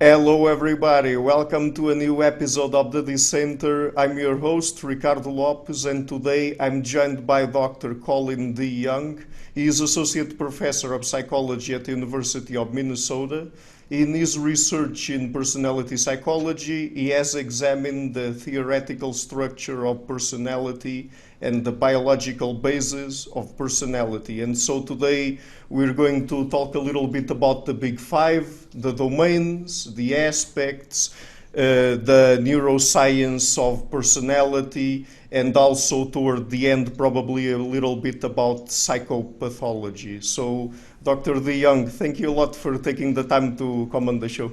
Hello, everybody. Welcome to a new episode of the Dissenter. I'm your host, Ricardo Lopes, and today I'm joined by Dr. Colin DeYoung. He is Associate Professor of Psychology at the University of Minnesota. In his research in personality psychology, he has examined the theoretical structure of personality and the biological basis of personality. And so today we're going to talk a little bit about the Big Five, the domains, the aspects, the neuroscience of personality, and also toward the end probably a little bit about psychopathology. So Dr. DeYoung, thank you a lot for taking the time to come on the show.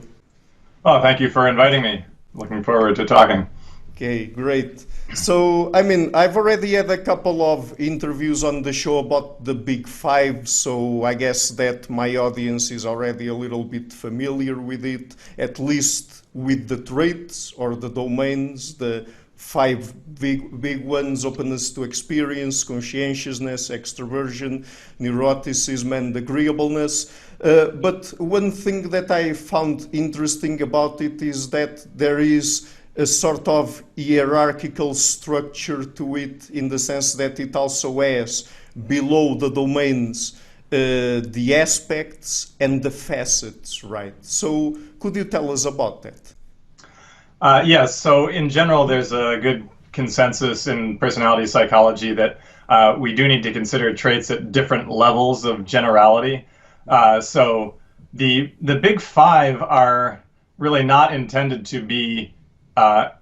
Oh, thank you for inviting me. Looking forward to talking. Okay, great. So, I've already had a couple of interviews on the show about the Big Five, so I guess that my audience is already a little bit familiar with it, at least with the traits or the domains, the five big ones: openness to experience, conscientiousness, extroversion, neuroticism, and agreeableness. But one thing that I found interesting about it is that there is a sort of hierarchical structure to it, in the sense that it also has below the domains the aspects and the facets, right? So could you tell us about that? Yes, so in general, there's a good consensus in personality psychology that we do need to consider traits at different levels of generality. So the Big Five are really not intended to be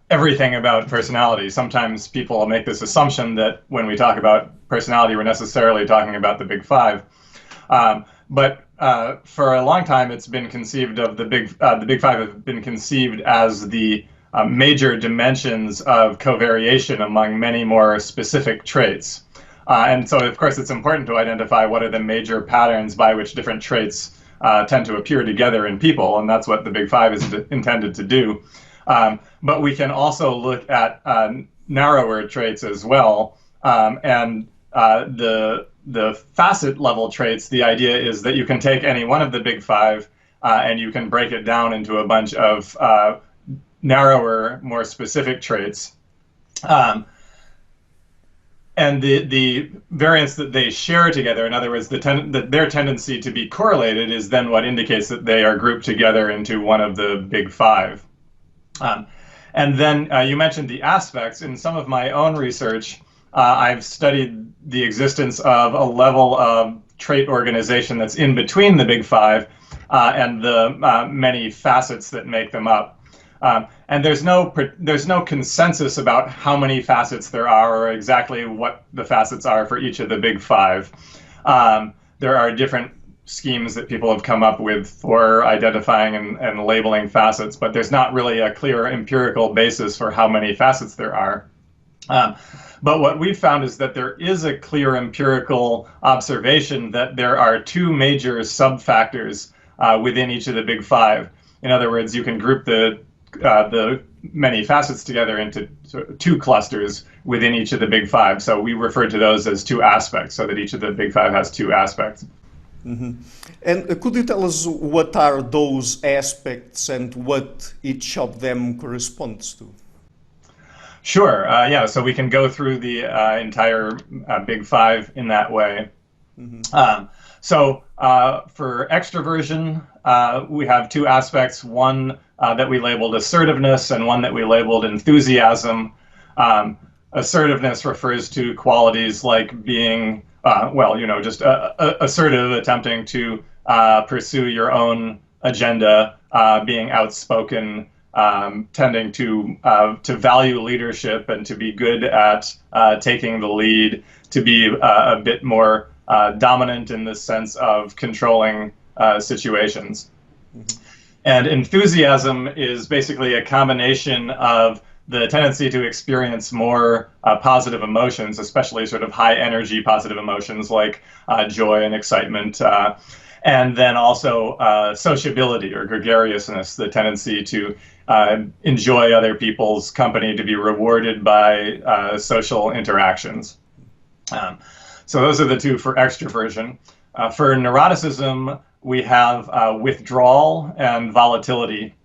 everything about personality. Sometimes people make this assumption that when we talk about personality, we're necessarily talking about the Big Five. But for a long time, it's been conceived of the Big Five have been conceived as the major dimensions of covariation among many more specific traits. And so, of course, it's important to identify what are the major patterns by which different traits tend to appear together in people, and that's what the Big Five is intended to do. But we can also look at narrower traits as well, and the facet level traits. The idea is that you can take any one of the Big Five and you can break it down into a bunch of narrower, more specific traits. And the variance that they share together, in other words, their tendency to be correlated, is then what indicates that they are grouped together into one of the Big Five. And then you mentioned the aspects. In some of my own research, I've studied the existence of a level of trait organization that's in between the Big Five and the many facets that make them up. And there's no consensus about how many facets there are or exactly what the facets are for each of the Big Five. There are different schemes that people have come up with for identifying and labeling facets, but there's not really a clear empirical basis for how many facets there are. But what we've found is that there is a clear empirical observation that there are two major subfactors within each of the Big Five. In other words, you can group the many facets together into two clusters within each of the Big Five. So we refer to those as two aspects, so that each of the Big Five has two aspects. Mm-hmm. And could you tell us what are those aspects and what each of them corresponds to? Sure. Yeah. So we can go through the entire Big Five in that way. Mm-hmm. So for extroversion, we have two aspects. One that we labeled assertiveness, and one that we labeled enthusiasm. Assertiveness refers to qualities like being just assertive, attempting to pursue your own agenda, being outspoken, tending to value leadership and to be good at taking the lead, to be a bit more dominant in the sense of controlling situations. Mm-hmm. And enthusiasm is basically a combination of the tendency to experience more positive emotions, especially sort of high energy positive emotions like joy and excitement, and then also sociability or gregariousness, the tendency to enjoy other people's company, to be rewarded by social interactions. So those are the two for extroversion. For neuroticism, we have withdrawal and volatility.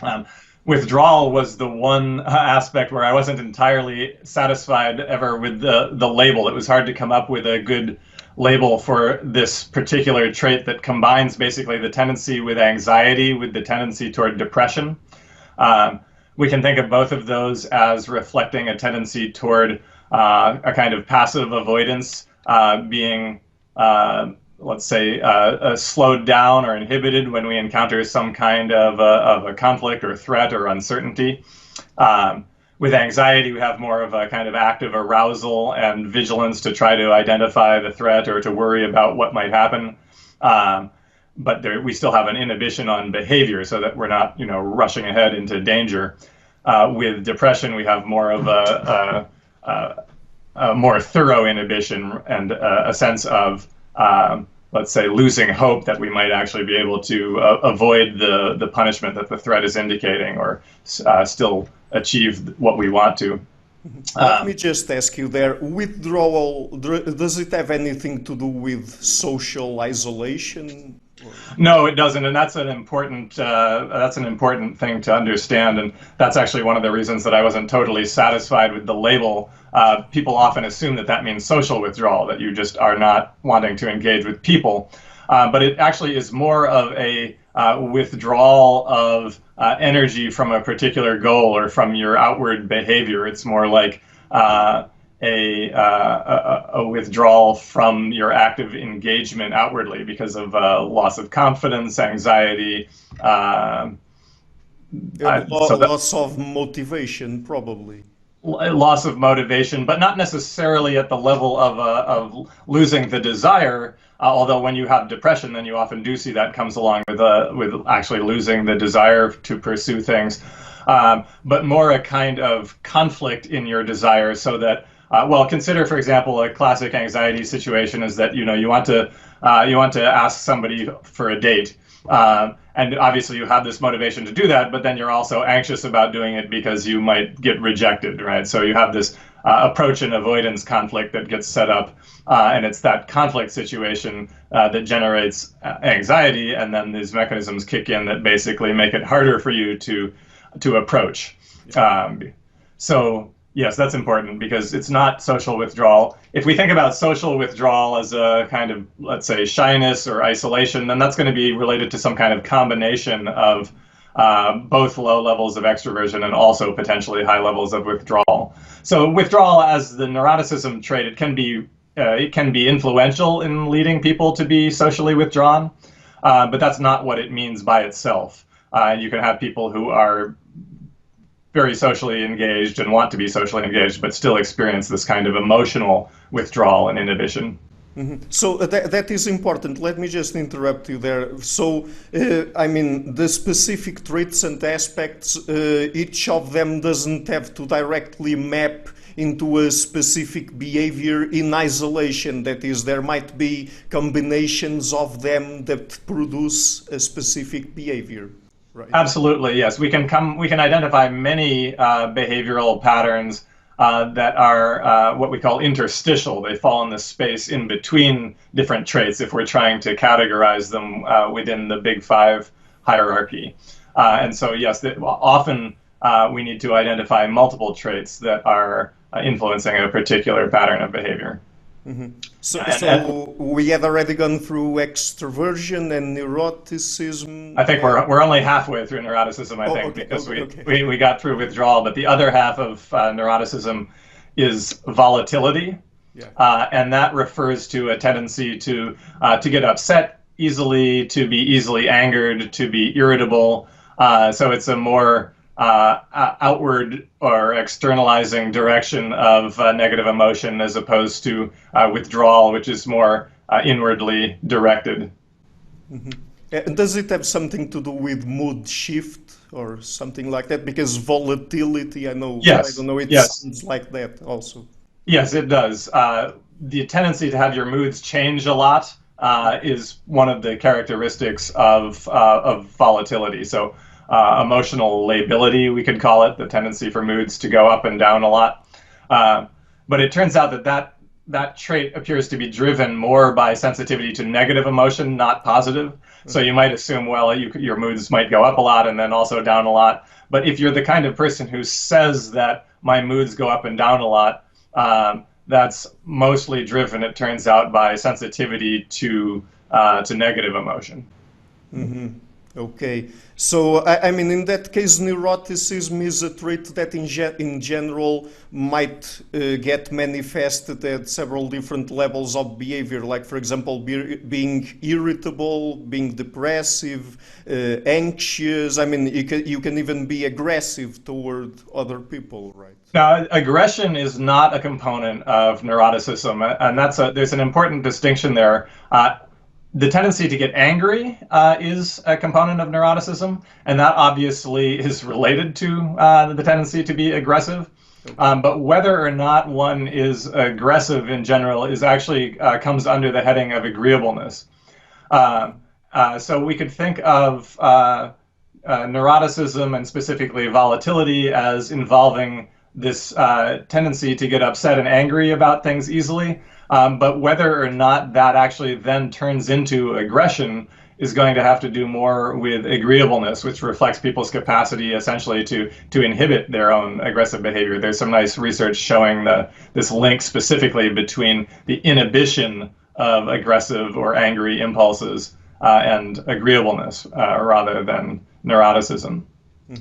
Um, Withdrawal was the one aspect where I wasn't entirely satisfied ever with the label. It was hard to come up with a good label for this particular trait that combines basically the tendency with anxiety with the tendency toward depression. We can think of both of those as reflecting a tendency toward a kind of passive avoidance, being, let's say, slowed down or inhibited when we encounter some kind of a conflict or threat or uncertainty. With anxiety, we have more of a kind of active arousal and vigilance to try to identify the threat or to worry about what might happen. But we still have an inhibition on behavior so that we're not, rushing ahead into danger. With depression, we have more of a more thorough inhibition and a sense of, let's say, losing hope that we might actually be able to avoid the punishment that the threat is indicating or still achieve what we want to. Let me just ask you there, withdrawal, does it have anything to do with social isolation? No, it doesn't, and that's an important thing to understand, and that's actually one of the reasons that I wasn't totally satisfied with the label. People often assume that means social withdrawal, that you just are not wanting to engage with people, but it actually is more of a withdrawal of energy from a particular goal or from your outward behavior. It's more like a withdrawal from your active engagement outwardly because of loss of confidence, anxiety. Loss of motivation, probably. Loss of motivation, but not necessarily at the level of losing the desire. Although when you have depression, then you often do see that comes along with actually losing the desire to pursue things. But more a kind of conflict in your desire, so that consider, for example, a classic anxiety situation is that you want to ask somebody for a date, and obviously you have this motivation to do that, but then you're also anxious about doing it because you might get rejected, right? So you have this approach and avoidance conflict that gets set up, and it's that conflict situation that generates anxiety, and then these mechanisms kick in that basically make it harder for you to approach. So yes, that's important because it's not social withdrawal. If we think about social withdrawal as a kind of, let's say, shyness or isolation, then that's going to be related to some kind of combination of both low levels of extroversion and also potentially high levels of withdrawal. So withdrawal as the neuroticism trait, it can be influential in leading people to be socially withdrawn, but that's not what it means by itself. You can have people who are very socially engaged and want to be socially engaged, but still experience this kind of emotional withdrawal and inhibition. Mm-hmm. So that is important. Let me just interrupt you there. So, the specific traits and aspects, each of them doesn't have to directly map into a specific behavior in isolation. That is, there might be combinations of them that produce a specific behavior. Right. Absolutely, yes. We can identify many behavioral patterns that are what we call interstitial. They fall in the space in between different traits if we're trying to categorize them within the Big Five hierarchy. And so, yes, often we need to identify multiple traits that are influencing a particular pattern of behavior. Mm-hmm. So we have already gone through extroversion and neuroticism. I think we're only halfway through neuroticism, because we got through withdrawal, but the other half of neuroticism is volatility, and that refers to a tendency to get upset easily, to be easily angered, to be irritable. So it's a more outward or externalizing direction of negative emotion as opposed to withdrawal, which is more inwardly directed. Mm-hmm. Does it have something to do with mood shift or something like that? Because volatility, I don't know, it sounds like that also. Yes, it does. The tendency to have your moods change a lot is one of the characteristics of volatility. So emotional lability, we could call it, the tendency for moods to go up and down a lot. But it turns out that trait appears to be driven more by sensitivity to negative emotion, not positive. So you might assume, well, your moods might go up a lot and then also down a lot. But if you're the kind of person who says that my moods go up and down a lot, that's mostly driven, it turns out, by sensitivity to negative emotion. Okay, so I mean, in that case, neuroticism is a trait that in general might get manifested at several different levels of behavior, like, for example, being irritable, being depressive, anxious. I mean, you can even be aggressive toward other people, right? Now, aggression is not a component of neuroticism, and there's an important distinction there. The tendency to get angry is a component of neuroticism, and that obviously is related to the tendency to be aggressive. But whether or not one is aggressive in general is actually comes under the heading of agreeableness. So we could think of neuroticism and specifically volatility as involving this tendency to get upset and angry about things easily. But whether or not that actually then turns into aggression is going to have to do more with agreeableness, which reflects people's capacity essentially to inhibit their own aggressive behavior. There's some nice research showing this link specifically between the inhibition of aggressive or angry impulses and agreeableness rather than neuroticism.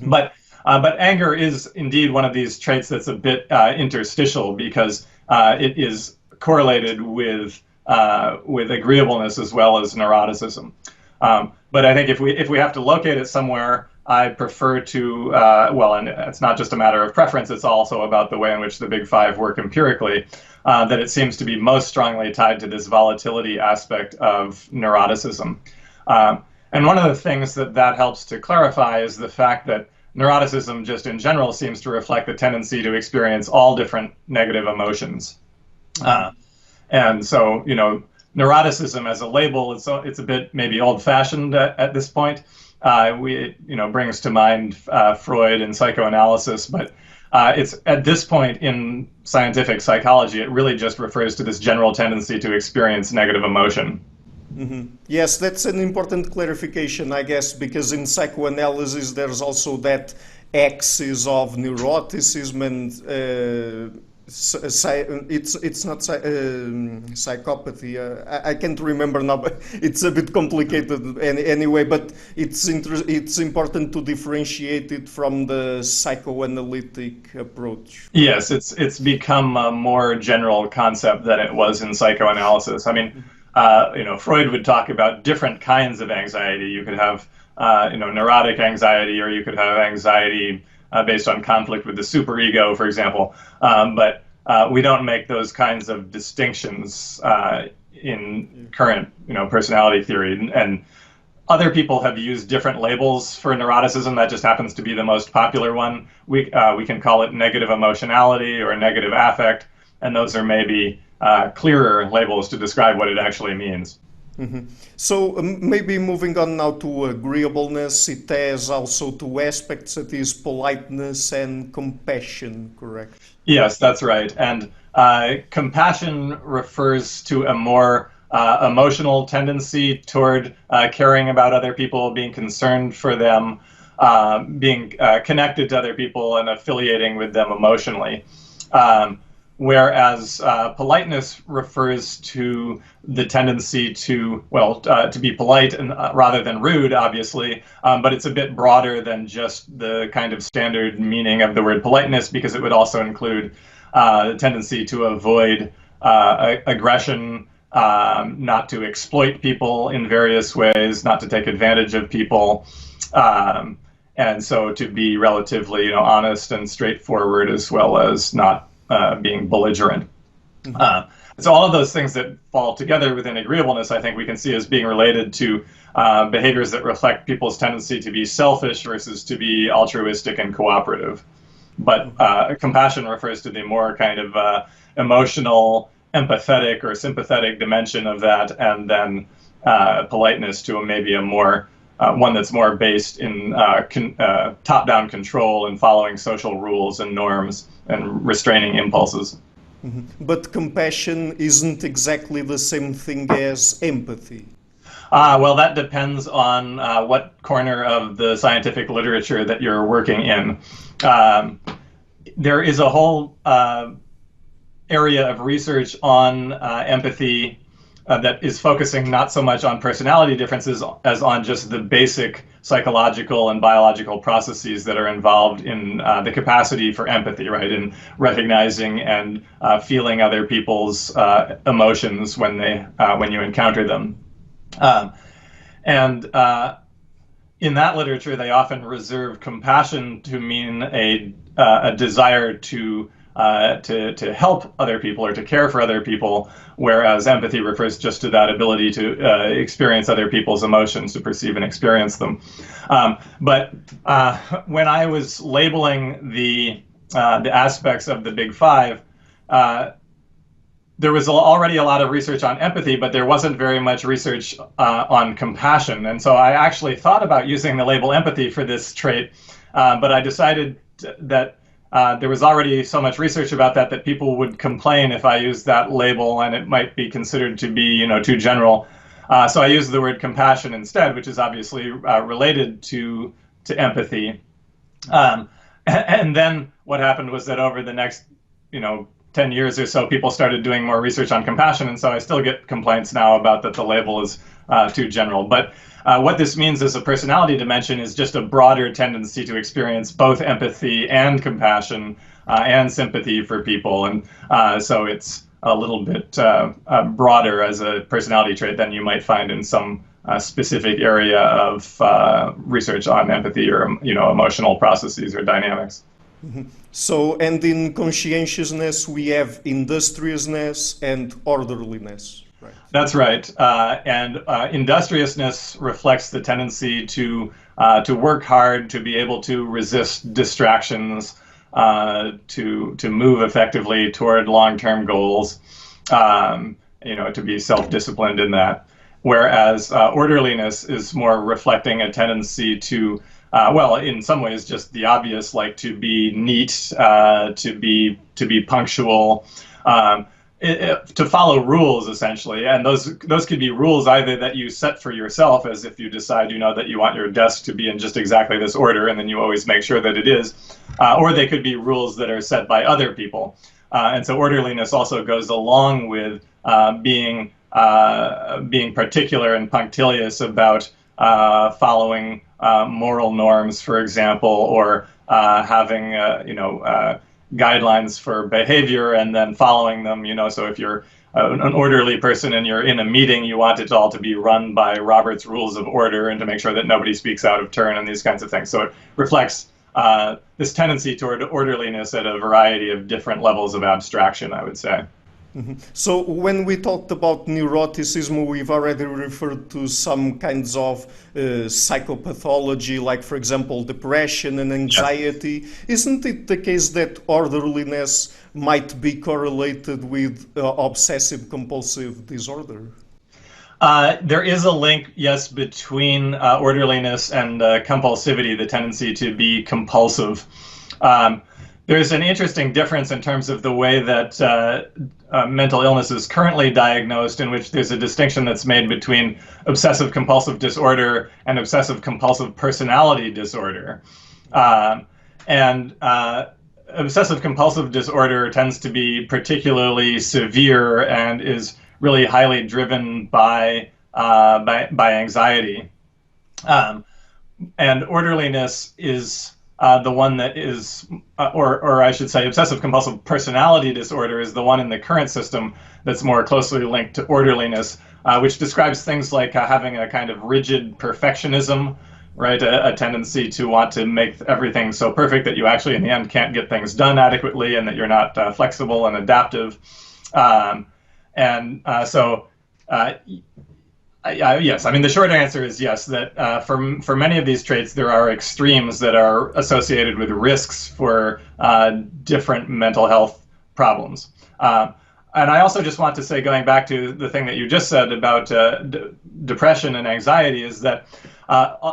But anger is indeed one of these traits that's a bit interstitial because it is correlated with agreeableness as well as neuroticism. But I think if we have to locate it somewhere, I prefer to and it's not just a matter of preference; it's also about the way in which the Big Five work empirically. That it seems to be most strongly tied to this volatility aspect of neuroticism. And one of the things that helps to clarify is the fact that neuroticism, just in general, seems to reflect the tendency to experience all different negative emotions. And so, neuroticism as a label, it's a bit maybe old-fashioned at this point. It brings to mind Freud and psychoanalysis, but it's at this point in scientific psychology, it really just refers to this general tendency to experience negative emotion. Yes, that's an important clarification, I guess, because in psychoanalysis there's also that axis of neuroticism and it's not psychopathy. I can't remember now, but it's a bit complicated anyway. But it's important to differentiate it from the psychoanalytic approach. Yes, it's become a more general concept than it was in psychoanalysis. I mean, Freud would talk about different kinds of anxiety. You could have neurotic anxiety, or you could have anxiety based on conflict with the superego, for example. But we don't make those kinds of distinctions in current, personality theory. And other people have used different labels for neuroticism. That just happens to be the most popular one. We can call it negative emotionality or negative affect, and those are maybe clearer labels to describe what it actually means. So maybe moving on now to agreeableness, it has also two aspects, that is politeness and compassion, correct? Yes, that's right. And compassion refers to a more emotional tendency toward caring about other people, being concerned for them, being connected to other people and affiliating with them emotionally. Whereas politeness refers to the tendency to be polite and rather than rude, obviously, but it's a bit broader than just the kind of standard meaning of the word politeness, because it would also include the tendency to avoid aggression, not to exploit people in various ways, not to take advantage of people, and so to be relatively, honest and straightforward, as well as not being belligerent. So all of those things that fall together within agreeableness, I think we can see as being related to behaviors that reflect people's tendency to be selfish versus to be altruistic and cooperative. But compassion refers to the more kind of emotional, empathetic or sympathetic dimension of that, and then politeness to maybe a more one that's more based in top-down control and following social rules and norms and restraining impulses. But compassion isn't exactly the same thing as empathy. Well, that depends on what corner of the scientific literature that you're working in. There is a whole area of research on empathy that is focusing not so much on personality differences as on just the basic psychological and biological processes that are involved in the capacity for empathy, right? In recognizing and feeling other people's emotions when you encounter them. And in that literature, they often reserve compassion to mean a desire to help other people or to care for other people, whereas empathy refers just to that ability to experience other people's emotions, to perceive and experience them. But when I was labeling the aspects of the Big Five, there was already a lot of research on empathy, but there wasn't very much research on compassion. And so I actually thought about using the label empathy for this trait, but I decided that there was already so much research about that people would complain if I used that label, and it might be considered to be, too general. So I used the word compassion instead, which is obviously related to empathy. And then what happened was that over the next, 10 years or so, people started doing more research on compassion, and so I still get complaints now about that the label is too general. But what this means as a personality dimension is just a broader tendency to experience both empathy and compassion and sympathy for people. And so it's a little bit broader as a personality trait than you might find in some specific area of research on empathy or emotional processes or dynamics. Mm-hmm. So, and in conscientiousness, we have industriousness and orderliness. Right. That's right. And industriousness reflects the tendency to work hard, to be able to resist distractions, to move effectively toward long-term goals, to be self-disciplined in that. Whereas orderliness is more reflecting a tendency to in some ways, just the obvious, like to be neat, to be punctual, to follow rules essentially, and those could be rules either that you set for yourself, as if you decide, that you want your desk to be in just exactly this order, and then you always make sure that it is, or they could be rules that are set by other people, and so orderliness also goes along with being particular and punctilious about following moral norms, for example, or having guidelines for behavior and then following them. So if you're an orderly person and you're in a meeting, you want it all to be run by Robert's Rules of Order and to make sure that nobody speaks out of turn and these kinds of things. So it reflects this tendency toward orderliness at a variety of different levels of abstraction, I would say. Mm-hmm. So when we talked about neuroticism, we've already referred to some kinds of psychopathology, like, for example, depression and anxiety. Yep. Isn't it the case that orderliness might be correlated with obsessive-compulsive disorder? There is a link, yes, between orderliness and compulsivity, the tendency to be compulsive. There's an interesting difference in terms of the way that mental illness is currently diagnosed, in which there's a distinction that's made between obsessive-compulsive disorder and obsessive-compulsive personality disorder. And obsessive-compulsive disorder tends to be particularly severe and is really highly driven by anxiety. And orderliness is the one that is, or I should say, obsessive-compulsive personality disorder is the one in the current system that's more closely linked to orderliness, which describes things like having a kind of rigid perfectionism, right? A tendency to want to make everything so perfect that you actually, in the end, can't get things done adequately, and that you're not flexible and adaptive. Yes, I mean, the short answer is yes, that for many of these traits, there are extremes that are associated with risks for different mental health problems. And I also just want to say, going back to the thing that you just said about depression and anxiety, is that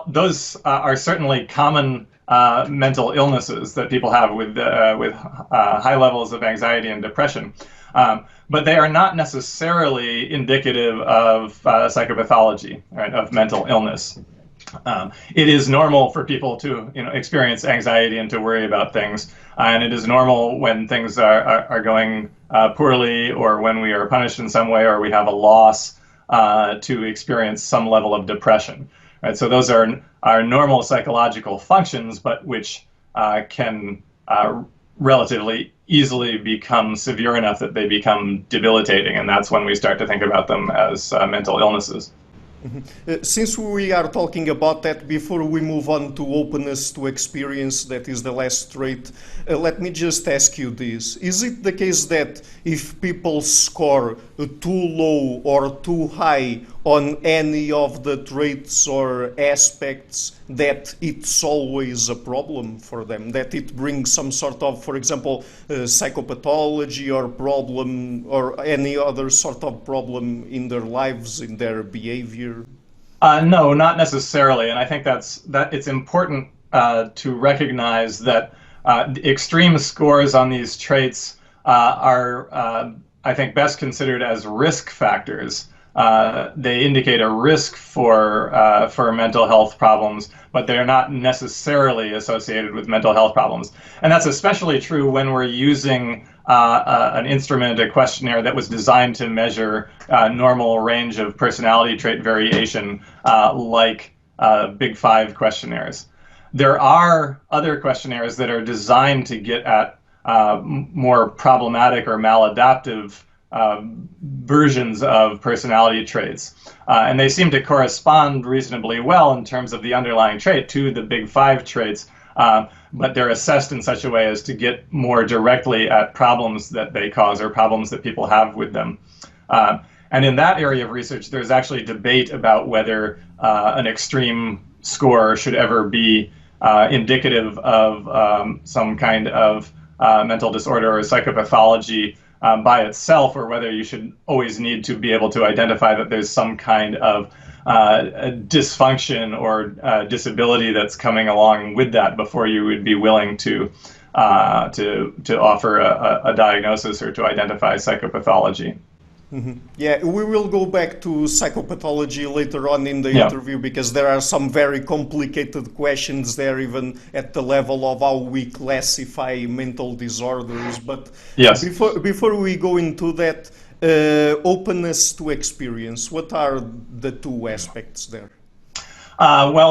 those are certainly common mental illnesses that people have with high levels of anxiety and depression. But they are not necessarily indicative of psychopathology, right, of mental illness. It is normal for people to experience anxiety and to worry about things, and it is normal when things are going poorly, or when we are punished in some way, or we have a loss, to experience some level of depression. Right? So those are normal psychological functions, but which can relatively easily become severe enough that they become debilitating, and that's when we start to think about them as mental illnesses. Since we are talking about that, before we move on to openness to experience, that is the last trait, let me just ask you this. Is it the case that if people score too low or too high on any of the traits or aspects, that it's always a problem for them, that it brings some sort of, for example, psychopathology or problem, or any other sort of problem in their lives, in their behavior? No, not necessarily, and I think that it's important to recognize that extreme scores on these traits are, I think, best considered as risk factors. They indicate a risk for mental health problems, but they're not necessarily associated with mental health problems. And that's especially true when we're using an instrument, a questionnaire that was designed to measure normal range of personality trait variation, like Big Five questionnaires. There are other questionnaires that are designed to get at more problematic or maladaptive versions of personality traits. And they seem to correspond reasonably well in terms of the underlying trait to the Big Five traits, but they're assessed in such a way as to get more directly at problems that they cause or problems that people have with them. And in that area of research, there's actually debate about whether an extreme score should ever be indicative of some kind of mental disorder or psychopathology by itself, or whether you should always need to be able to identify that there's some kind of dysfunction or disability that's coming along with that before you would be willing to offer a diagnosis or to identify psychopathology. Mm-hmm. Yeah, we will go back to psychopathology later on in the interview, because there are some very complicated questions there, even at the level of how we classify mental disorders. But yes, before we go into that, openness to experience, what are the two aspects there? One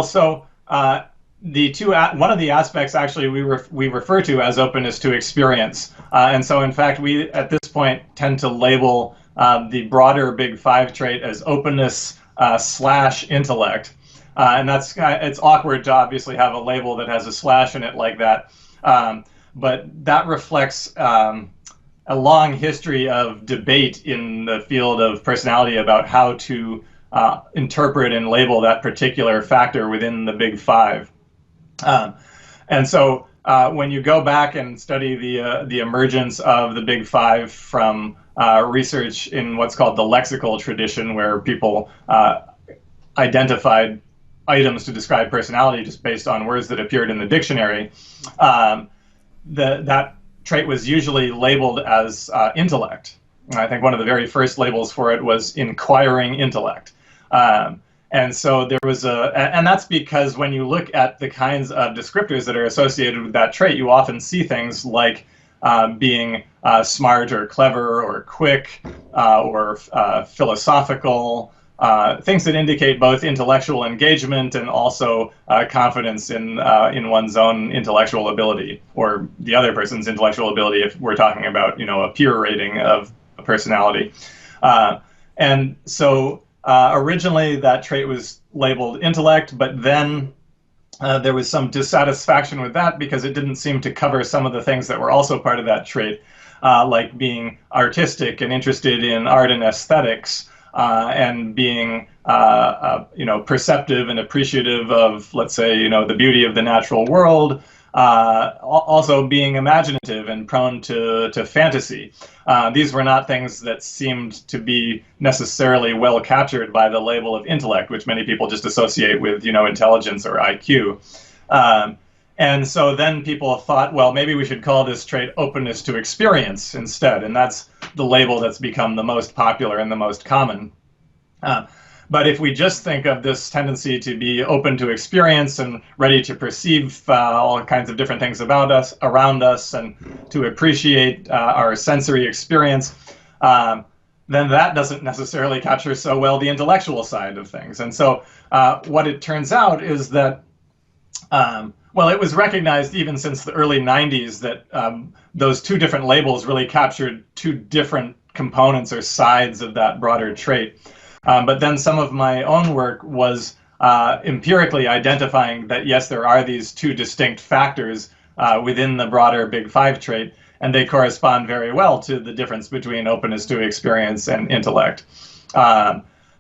of the aspects actually we refer to as openness to experience, and so in fact we at this point tend to label the broader Big Five trait as openness / intellect, and it's awkward to obviously have a label that has a slash in it like that, but that reflects a long history of debate in the field of personality about how to interpret and label that particular factor within the Big Five. And so when you go back and study the emergence of the Big Five from research in what's called the lexical tradition, where people identified items to describe personality just based on words that appeared in the dictionary, that trait was usually labeled as intellect. I think one of the very first labels for it was inquiring intellect. And so there was and that's because when you look at the kinds of descriptors that are associated with that trait, you often see things like being smart or clever or quick or philosophical, things that indicate both intellectual engagement and also confidence in one's own intellectual ability, or the other person's intellectual ability if we're talking about a peer rating of a personality. And so originally that trait was labeled intellect, but then there was some dissatisfaction with that because it didn't seem to cover some of the things that were also part of that trait, like being artistic and interested in art and aesthetics, and being perceptive and appreciative of, let's say, the beauty of the natural world, also being imaginative and prone to fantasy. These were not things that seemed to be necessarily well captured by the label of intellect, which many people just associate with, intelligence or IQ. And so then people thought, well, maybe we should call this trait openness to experience instead. And that's the label that's become the most popular and the most common. But if we just think of this tendency to be open to experience and ready to perceive all kinds of different things about us, around us, and to appreciate our sensory experience, then that doesn't necessarily capture so well the intellectual side of things. And so what it turns out is that, well, it was recognized even since the early 90s that those two different labels really captured two different components or sides of that broader trait. But then some of my own work was empirically identifying that, yes, there are these two distinct factors within the broader Big Five trait, and they correspond very well to the difference between openness to experience and intellect.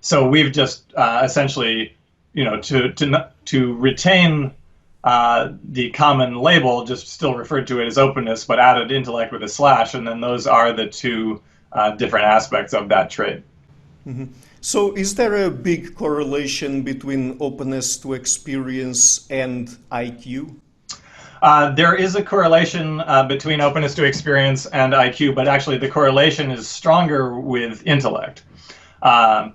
So we've just essentially, to retain the common label, just still referred to it as openness, but added intellect with a slash, and then those are the two different aspects of that trait. Mm-hmm. So is there a big correlation between openness to experience and IQ? There is a correlation between openness to experience and IQ, but actually the correlation is stronger with intellect. So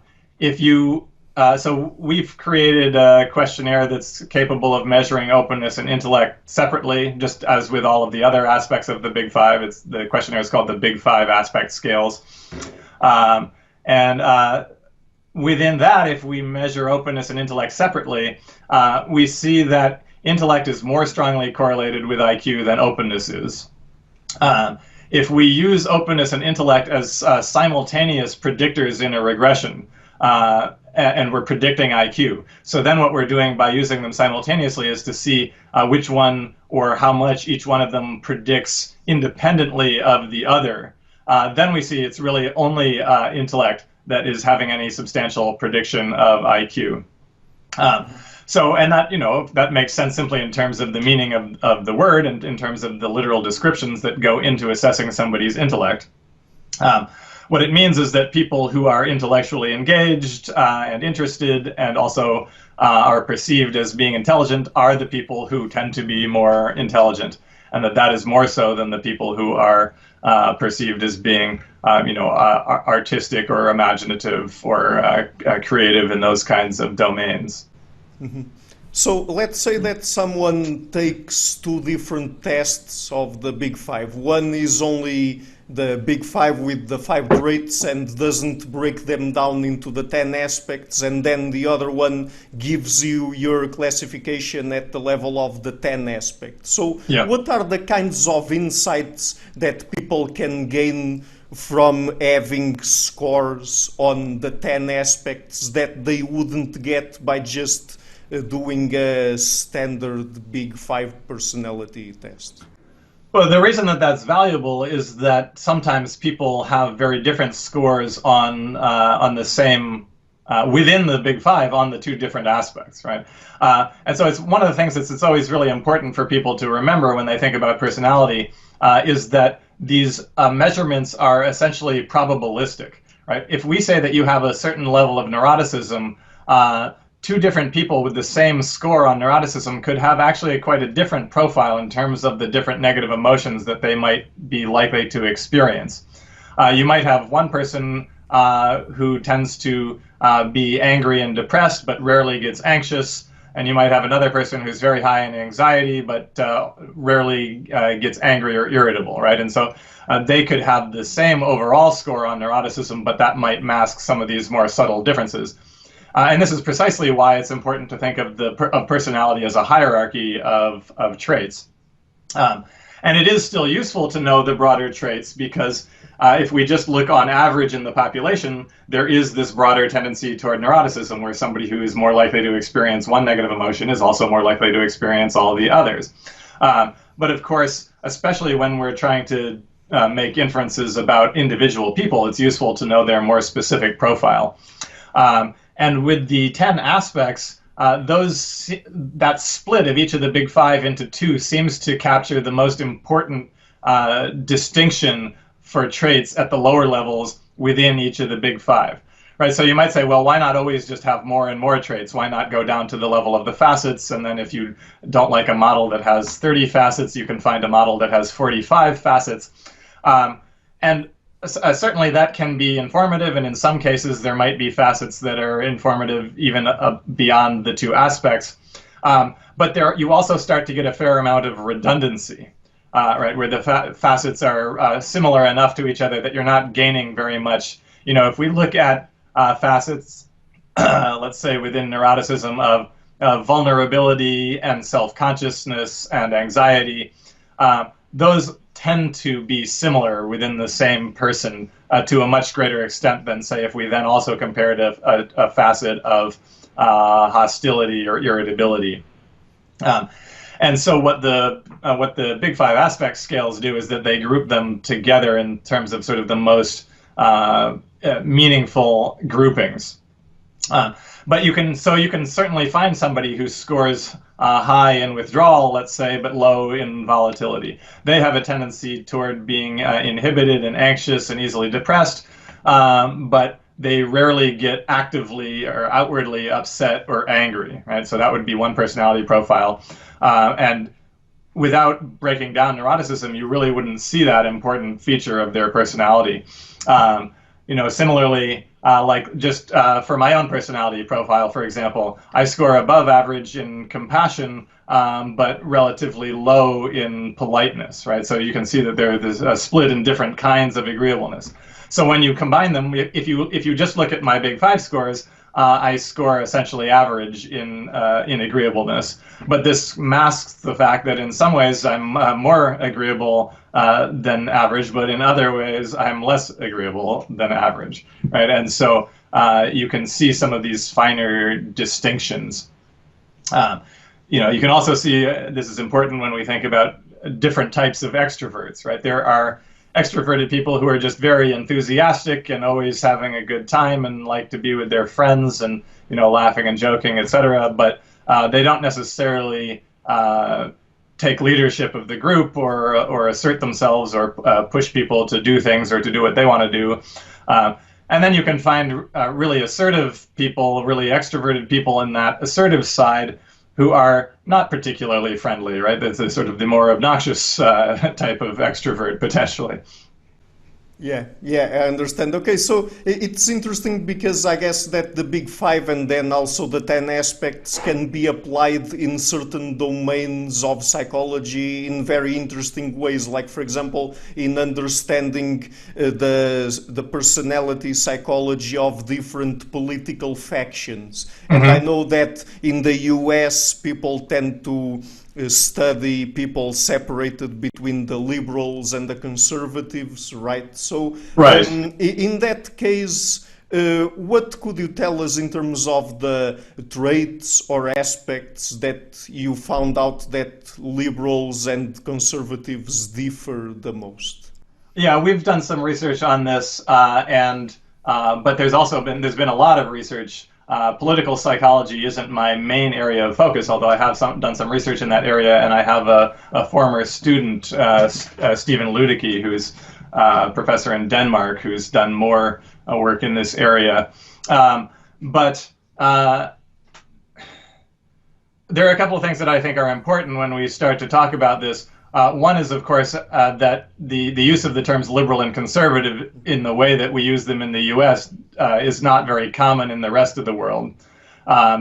we've created a questionnaire that's capable of measuring openness and intellect separately, just as with all of the other aspects of the Big Five. The questionnaire is called the Big Five Aspect Scales. Within that, if we measure openness and intellect separately, we see that intellect is more strongly correlated with IQ than openness is. If we use openness and intellect as simultaneous predictors in a regression, and we're predicting IQ, so then what we're doing by using them simultaneously is to see which one or how much each one of them predicts independently of the other. Then we see it's really only intellect that is having any substantial prediction of IQ. And that makes sense simply in terms of the meaning of the word and in terms of the literal descriptions that go into assessing somebody's intellect. What it means is that people who are intellectually engaged and interested and also are perceived as being intelligent are the people who tend to be more intelligent, and that is more so than the people who are perceived as being artistic or imaginative or creative in those kinds of domains. Mm-hmm. So let's say that someone takes two different tests of the Big Five. One is only the Big Five with the 5 traits and doesn't break them down into the 10 aspects, and then the other one gives you your classification at the level of the 10 aspects. So What are the kinds of insights that people can gain from having scores on the 10 aspects that they wouldn't get by just doing a standard Big Five personality test? Well, the reason that that's valuable is that sometimes people have very different scores on the same within the Big Five on the two different aspects, right? And so it's one of the things it's always really important for people to remember when they think about personality is that these measurements are essentially probabilistic, right? If we say that you have a certain level of neuroticism, two different people with the same score on neuroticism could have actually quite a different profile in terms of the different negative emotions that they might be likely to experience. You might have one person who tends to be angry and depressed but rarely gets anxious, and you might have another person who's very high in anxiety but rarely gets angry or irritable, right? And so they could have the same overall score on neuroticism, but that might mask some of these more subtle differences. And this is precisely why it's important to think of personality as a hierarchy of traits. And it is still useful to know the broader traits because if we just look on average in the population, there is this broader tendency toward neuroticism where somebody who is more likely to experience one negative emotion is also more likely to experience all the others. But of course, especially when we're trying to make inferences about individual people, it's useful to know their more specific profile. And with the 10 aspects, that split of each of the Big Five into two seems to capture the most important distinction for traits at the lower levels within each of the Big Five. right? So you might say, well, why not always just have more and more traits? Why not go down to the level of the facets? And then if you don't like a model that has 30 facets, you can find a model that has 45 facets. And certainly that can be informative, and in some cases there might be facets that are informative even beyond the two aspects. But you also start to get a fair amount of redundancy, right, where the facets are similar enough to each other that you're not gaining very much. You know, if we look at facets, let's say within neuroticism of vulnerability and self-consciousness and anxiety, those tend to be similar within the same person to a much greater extent than, say, if we then also compared a facet of hostility or irritability. And so what the Big Five aspect scales do is that they group them together in terms of sort of the most meaningful groupings. But you can certainly find somebody who scores high in withdrawal, let's say, but low in volatility. They have a tendency toward being inhibited and anxious and easily depressed, but they rarely get actively or outwardly upset or angry, right? So that would be one personality profile. And without breaking down neuroticism, you really wouldn't see that important feature of their personality. You know, similarly, like just for my own personality profile, for example, I score above average in compassion, but relatively low in politeness, right? So you can see that there's a split in different kinds of agreeableness. So when you combine them, if you just look at my Big Five scores, I score essentially average in agreeableness. But this masks the fact that in some ways I'm more agreeable than average, but in other ways I'm less agreeable than average, right? And so you can see some of these finer distinctions. You know, you can also see, this is important when we think about different types of extroverts, right? There are extroverted people who are just very enthusiastic and always having a good time and like to be with their friends and, you know, laughing and joking, etc. But they don't necessarily take leadership of the group or assert themselves or push people to do things or to do what they want to do. And then you can find really assertive people, really extroverted people in that assertive side who are not particularly friendly, right? That's sort of the more obnoxious type of extrovert, potentially. Yeah, I understand. Okay, so it's interesting because I guess that the Big Five and then also the 10 aspects can be applied in certain domains of psychology in very interesting ways. Like, for example, in understanding the personality psychology of different political factions. And I know that in the US, people tend to study people separated between the liberals and the conservatives, right? So, right. In that case, what could you tell us in terms of the traits or aspects that you found out that liberals and conservatives differ the most? Yeah, we've done some research on this, but there's been a lot of research. Political psychology isn't my main area of focus, although I have done some research in that area, and I have a former student, Stephen Luedecke, who's a professor in Denmark, who's done more work in this area. But there are a couple of things that I think are important when we start to talk about this. One is, of course, that the use of the terms liberal and conservative in the way that we use them in the U.S. Is not very common in the rest of the world.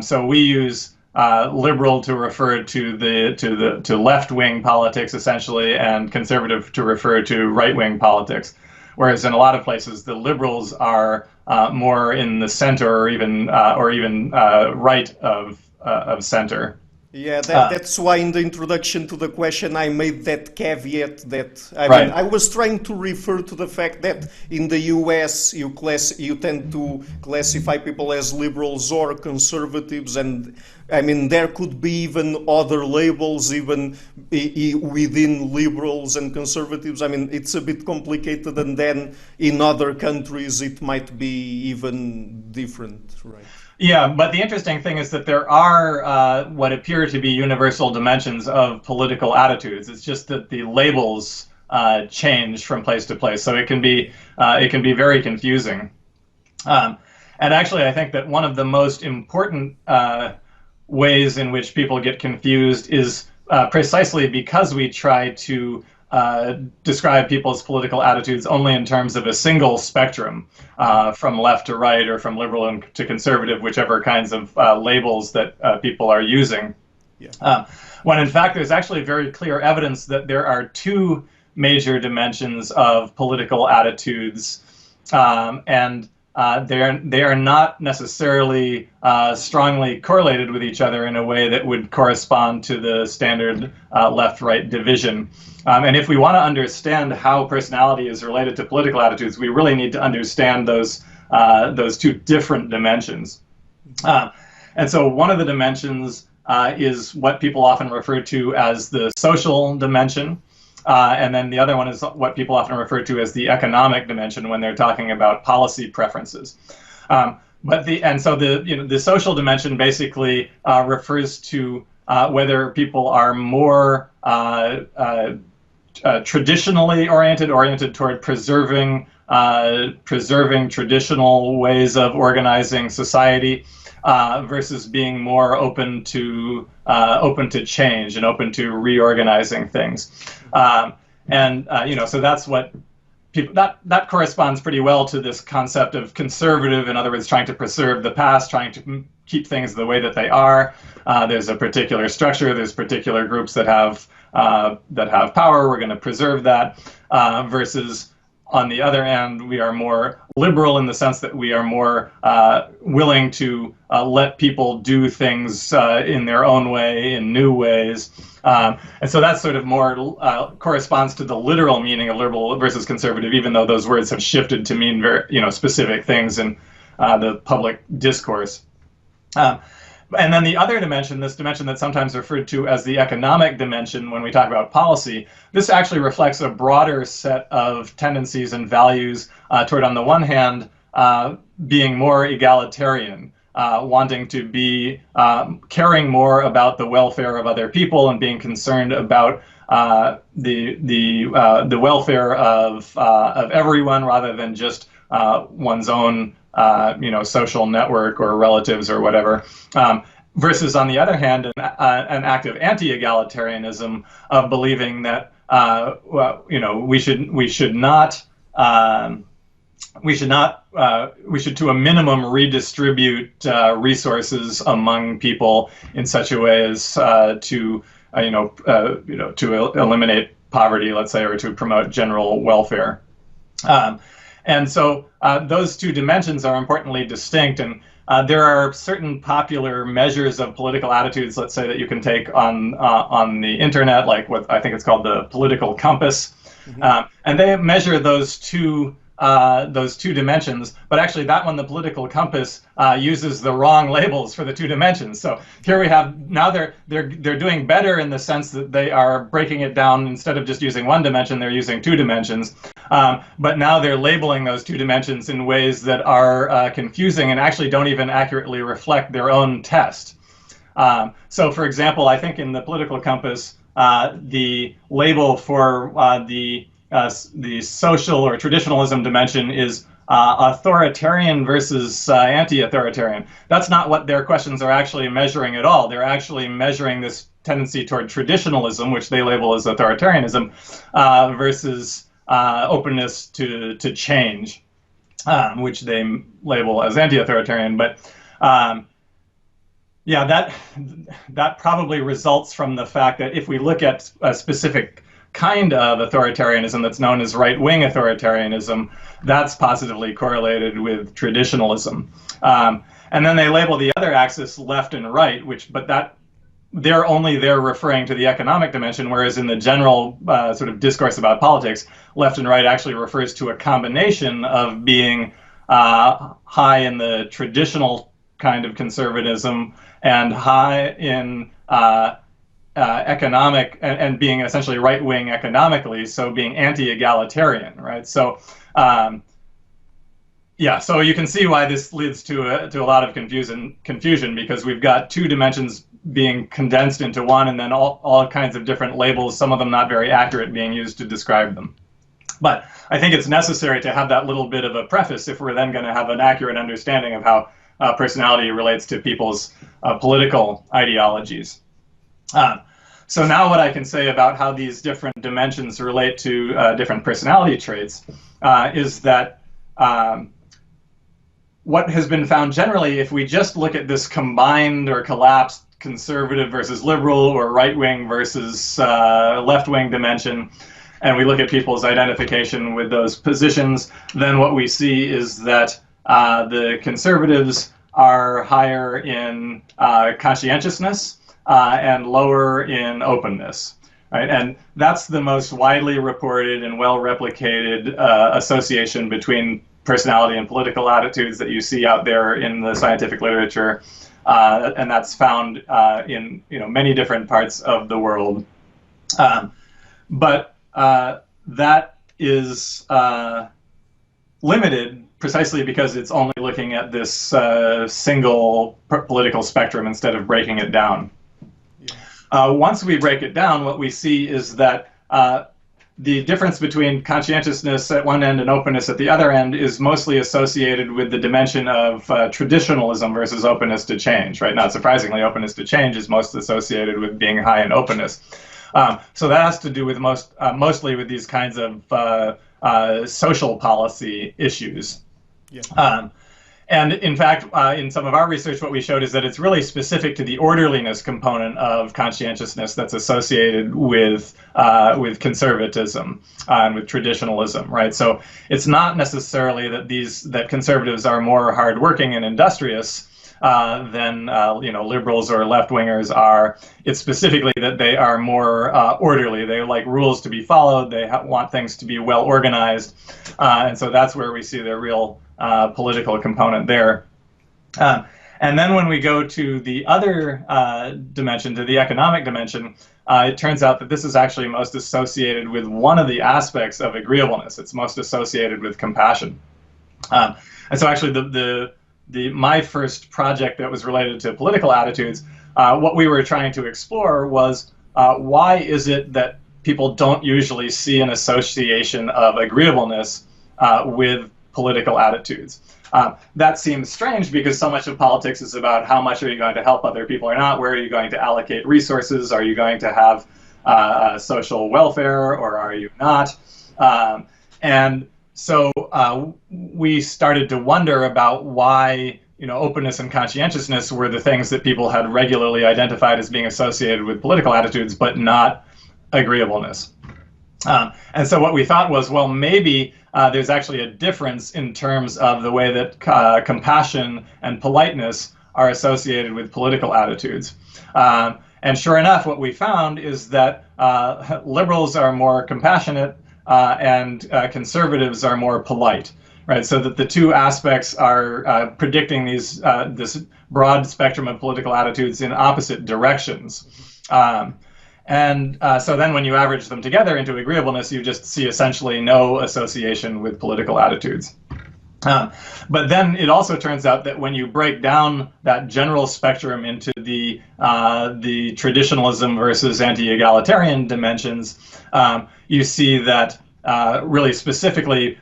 So we use liberal to refer to left-wing politics, essentially, and conservative to refer to right-wing politics. Whereas in a lot of places, the liberals are more in the center or even right of center. Yeah, that's why in the introduction to the question I made that caveat that mean, I was trying to refer to the fact that in the US you tend to classify people as liberals or conservatives, and I mean there could be even other labels even within liberals and conservatives. I mean it's a bit complicated, and then in other countries it might be even different, right? Yeah, but the interesting thing is that there are what appear to be universal dimensions of political attitudes. It's just that the labels change from place to place, so it can be very confusing. And actually, I think that one of the most important ways in which people get confused is precisely because we try to describe people's political attitudes only in terms of a single spectrum, from left to right or from liberal to conservative, whichever kinds of labels that people are using. Yeah. When in fact there's actually very clear evidence that there are two major dimensions of political attitudes, and they are not necessarily strongly correlated with each other in a way that would correspond to the standard left-right division. And if we want to understand how personality is related to political attitudes, we really need to understand those two different dimensions. And so one of the dimensions is what people often refer to as the social dimension. And then the other one is what people often refer to as the economic dimension when they're talking about policy preferences. So the social dimension basically refers to whether people are more traditionally oriented toward preserving traditional ways of organizing society, versus being more open to change and open to reorganizing things. So that's what people that corresponds pretty well to this concept of conservative. In other words, trying to preserve the past, trying to keep things the way that they are. There's a particular structure. There's particular groups that have power. We're going to preserve that. Versus, on the other end, we are more liberal in the sense that we are more willing to let people do things in their own way, in new ways. And so that sort of more corresponds to the literal meaning of liberal versus conservative, even though those words have shifted to mean very, specific things in the public discourse. And then the other dimension, this dimension that's sometimes referred to as the economic dimension when we talk about policy, this actually reflects a broader set of tendencies and values toward, on the one hand, being more egalitarian, wanting to be caring more about the welfare of other people and being concerned about the welfare of everyone rather than just one's own social network or relatives or whatever, versus, on the other hand, an act of anti-egalitarianism of believing that we should to a minimum redistribute resources among people in such a way as to eliminate poverty, let's say, or to promote general welfare. And so those two dimensions are importantly distinct, and there are certain popular measures of political attitudes, let's say, that you can take on the internet, like what I think it's called the political compass, and they measure those two dimensions. But actually, that one, the political compass, uses the wrong labels for the two dimensions. So here we have, now they're doing better in the sense that they are breaking it down. Instead of just using one dimension, they're using two dimensions. But now they're labeling those two dimensions in ways that are confusing and actually don't even accurately reflect their own test. So, for example, I think in the political compass, the label for the social or traditionalism dimension is authoritarian versus anti-authoritarian. That's not what their questions are actually measuring at all. They're actually measuring this tendency toward traditionalism, which they label as authoritarianism, versus openness to change, which they label as anti-authoritarian. But that probably results from the fact that if we look at a specific kind of authoritarianism that's known as right-wing authoritarianism, that's positively correlated with traditionalism. And then they label the other axis left and right, they're referring to the economic dimension, whereas in the general sort of discourse about politics, left and right actually refers to a combination of being high in the traditional kind of conservatism and high in economic and being essentially right-wing economically, so being anti-egalitarian, right? So, so you can see why this leads to a lot of confusion, because we've got two dimensions being condensed into one, and then all kinds of different labels, some of them not very accurate, being used to describe them. But I think it's necessary to have that little bit of a preface if we're then going to have an accurate understanding of how personality relates to people's political ideologies. So now what I can say about how these different dimensions relate to different personality traits is that what has been found generally, if we just look at this combined or collapsed conservative versus liberal or right-wing versus left-wing dimension, and we look at people's identification with those positions, then what we see is that the conservatives are higher in conscientiousness and lower in openness. Right? And that's the most widely reported and well-replicated association between personality and political attitudes that you see out there in the scientific literature, and that's found in many different parts of the world. But that is limited precisely because it's only looking at this single political spectrum instead of breaking it down. Once we break it down, what we see is that the difference between conscientiousness at one end and openness at the other end is mostly associated with the dimension of traditionalism versus openness to change. Right? Not surprisingly, openness to change is most associated with being high in openness. So that has to do with mostly with these kinds of social policy issues. Yeah. And in fact, in some of our research, what we showed is that it's really specific to the orderliness component of conscientiousness that's associated with conservatism and with traditionalism, right? So it's not necessarily that conservatives are more hardworking and industrious than liberals or left-wingers are. It's specifically that they are more orderly. They like rules to be followed. They want things to be well organized, and so that's where we see the real political component there. And then when we go to the other dimension, to the economic dimension, it turns out that this is actually most associated with one of the aspects of agreeableness. It's most associated with compassion. And so actually my first project that was related to political attitudes, what we were trying to explore was why is it that people don't usually see an association of agreeableness with political attitudes. That seems strange because so much of politics is about how much are you going to help other people or not, where are you going to allocate resources, are you going to have social welfare or are you not? And so we started to wonder about why openness and conscientiousness were the things that people had regularly identified as being associated with political attitudes, but not agreeableness. And so what we thought was, well, maybe there's actually a difference in terms of the way that compassion and politeness are associated with political attitudes. And sure enough, what we found is that liberals are more compassionate and conservatives are more polite. Right, so that the two aspects are predicting this broad spectrum of political attitudes in opposite directions. And so then when you average them together into agreeableness, you just see essentially no association with political attitudes. But then it also turns out that when you break down that general spectrum into the traditionalism versus anti-egalitarian dimensions, you see that really specifically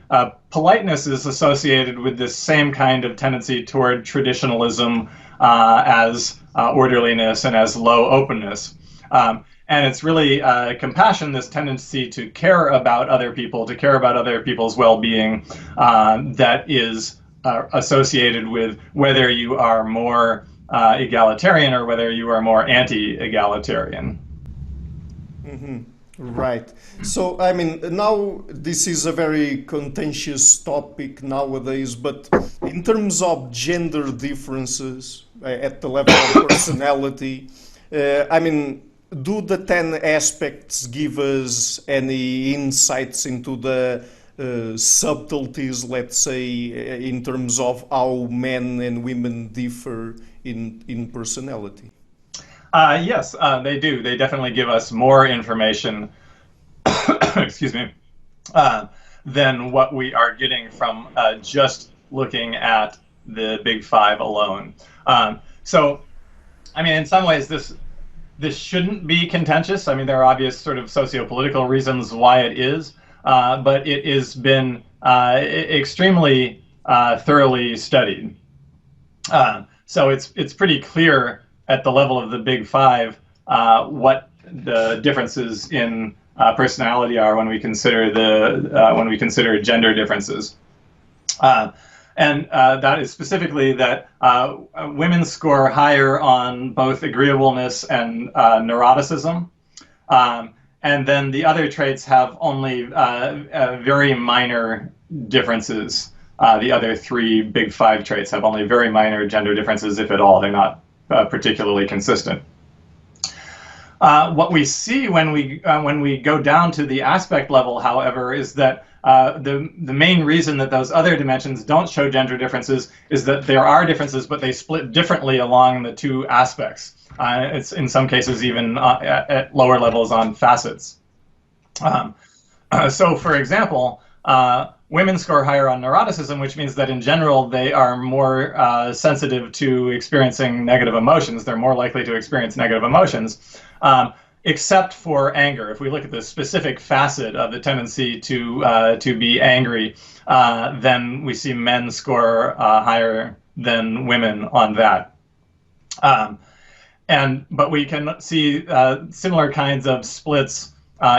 politeness is associated with this same kind of tendency toward traditionalism as orderliness and as low openness. And it's really compassion, this tendency to care about other people, to care about other people's well-being, that is associated with whether you are more egalitarian or whether you are more anti-egalitarian. Mm-hmm. Right. So, I mean, now this is a very contentious topic nowadays, but in terms of gender differences at the level of personality, I mean, do the 10 aspects give us any insights into the subtleties, let's say, in terms of how men and women differ in personality? Yes, they do. They definitely give us more information, excuse me, than what we are getting from just looking at the Big Five alone. So, I mean, in some ways, this shouldn't be contentious. I mean, there are obvious sort of socio-political reasons why it is. but it has been extremely thoroughly studied. So it's pretty clear at the level of the Big Five what the differences in personality are when we consider gender differences. And that is specifically that women score higher on both agreeableness and neuroticism. And then the other traits have only very minor differences. The other three Big Five traits have only very minor gender differences, if at all. They're not particularly consistent. What we see when we go down to the aspect level, however, is that the main reason that those other dimensions don't show gender differences is that there are differences, but they split differently along the two aspects. It's in some cases even at lower levels on facets. So, for example, women score higher on neuroticism, which means that in general they are more sensitive to experiencing negative emotions. They're more likely to experience negative emotions. Except for anger. If we look at the specific facet of the tendency to be angry, then we see men score higher than women on that. But we can see similar kinds of splits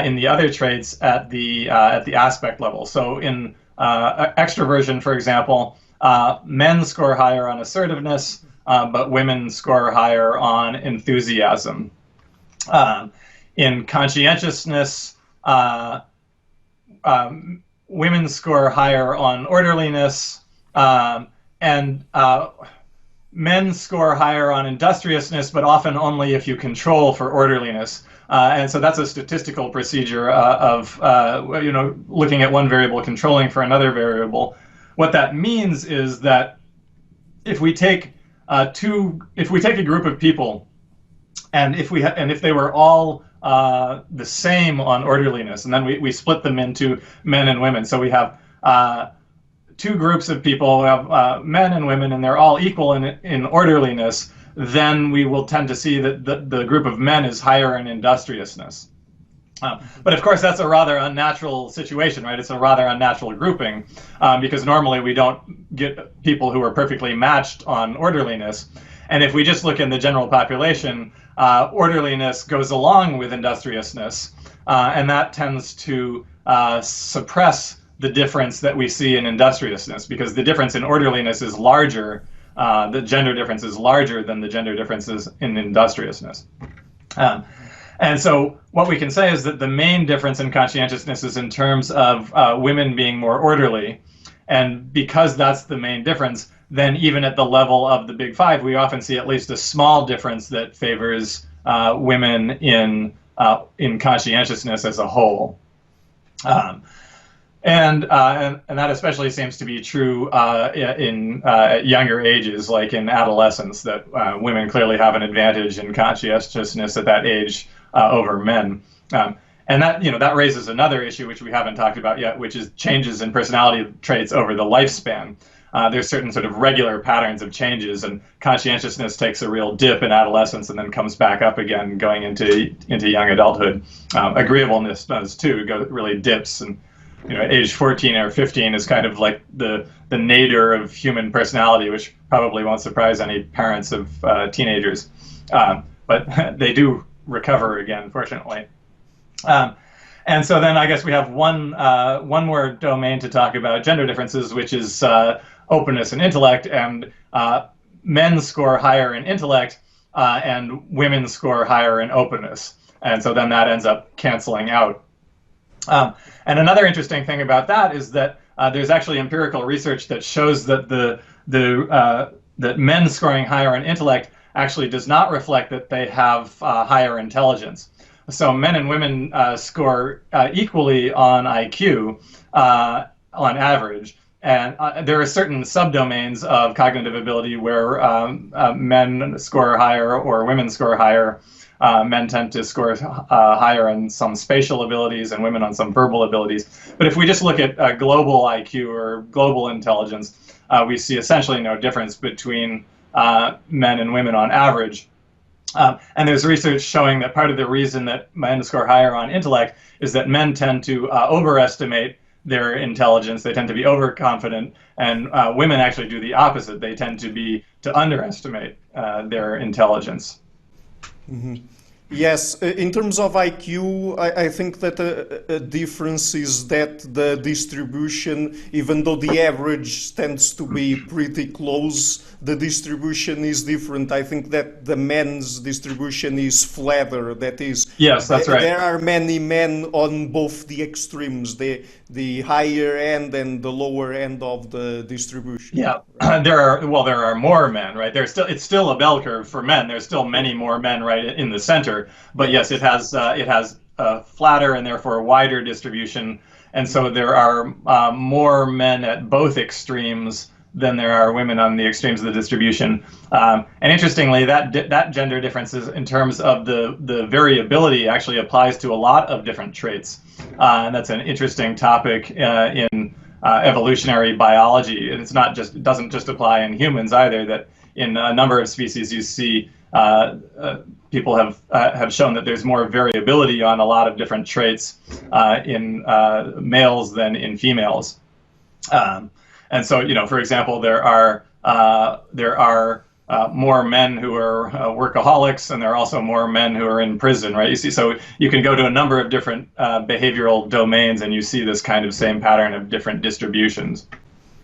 in the other traits at the aspect level. So in extroversion, for example, men score higher on assertiveness, but women score higher on enthusiasm. In conscientiousness, women score higher on orderliness, and men score higher on industriousness, but often only if you control for orderliness. And so that's a statistical procedure of looking at one variable, controlling for another variable. What that means is that if we take a group of people, and if they were all the same on orderliness, and then we split them into men and women. So we have two groups of people, we have men and women, and they're all equal in orderliness, then we will tend to see that the group of men is higher in industriousness. But of course, that's a rather unnatural situation, right? It's a rather unnatural grouping, because normally we don't get people who are perfectly matched on orderliness. And if we just look in the general population, orderliness goes along with industriousness, and that tends to suppress the difference that we see in industriousness, because the difference in orderliness is larger, the gender difference is larger than the gender differences in industriousness. And so what we can say is that the main difference in conscientiousness is in terms of women being more orderly, and because that's the main difference, then even at the level of the Big Five, we often see at least a small difference that favors women in conscientiousness as a whole. And that especially seems to be true in younger ages, like in adolescence, that women clearly have an advantage in conscientiousness at that age over men. And that raises another issue which we haven't talked about yet, which is changes in personality traits over the lifespan. There's certain sort of regular patterns of changes, and conscientiousness takes a real dip in adolescence and then comes back up again going into young adulthood. Agreeableness does too, really dips, and at age 14 or 15 is kind of like the nadir of human personality, which probably won't surprise any parents of teenagers. But they do recover again, fortunately. And so then I guess we have one more domain to talk about, gender differences, which is openness and intellect. And men score higher in intellect, and women score higher in openness. And so then that ends up canceling out. And another interesting thing about that is that there's actually empirical research that shows that that men scoring higher in intellect actually does not reflect that they have higher intelligence. So men and women score equally on IQ on average. And there are certain subdomains of cognitive ability where men score higher or women score higher. Men tend to score higher on some spatial abilities and women on some verbal abilities. But if we just look at global IQ or global intelligence, we see essentially no difference between men and women on average. And there's research showing that part of the reason that men score higher on intellect is that men tend to overestimate their intelligence. They tend to be overconfident, and women actually do the opposite. They tend to underestimate their intelligence. Mm-hmm. Yes, in terms of IQ, I think that a difference is that the distribution, even though the average tends to be pretty close, the distribution is different. I think that the men's distribution is flatter. That is, yes, that's right. There are many men on both the extremes, the higher end and the lower end of the distribution. Yeah, there are more men, right? It's still a bell curve for men. There's still many more men right in the center, but yes, it has a flatter and therefore a wider distribution, and so there are more men at both extremes than there are women on the extremes of the distribution. And interestingly, that gender differences in terms of the variability actually applies to a lot of different traits, and that's an interesting topic in evolutionary biology. And it doesn't just apply in humans either. That in a number of species you see people have shown that there's more variability on a lot of different traits in males than in females. And so, for example, there are more men who are workaholics, and there are also more men who are in prison, right? You see, so you can go to a number of different behavioral domains, and you see this kind of same pattern of different distributions.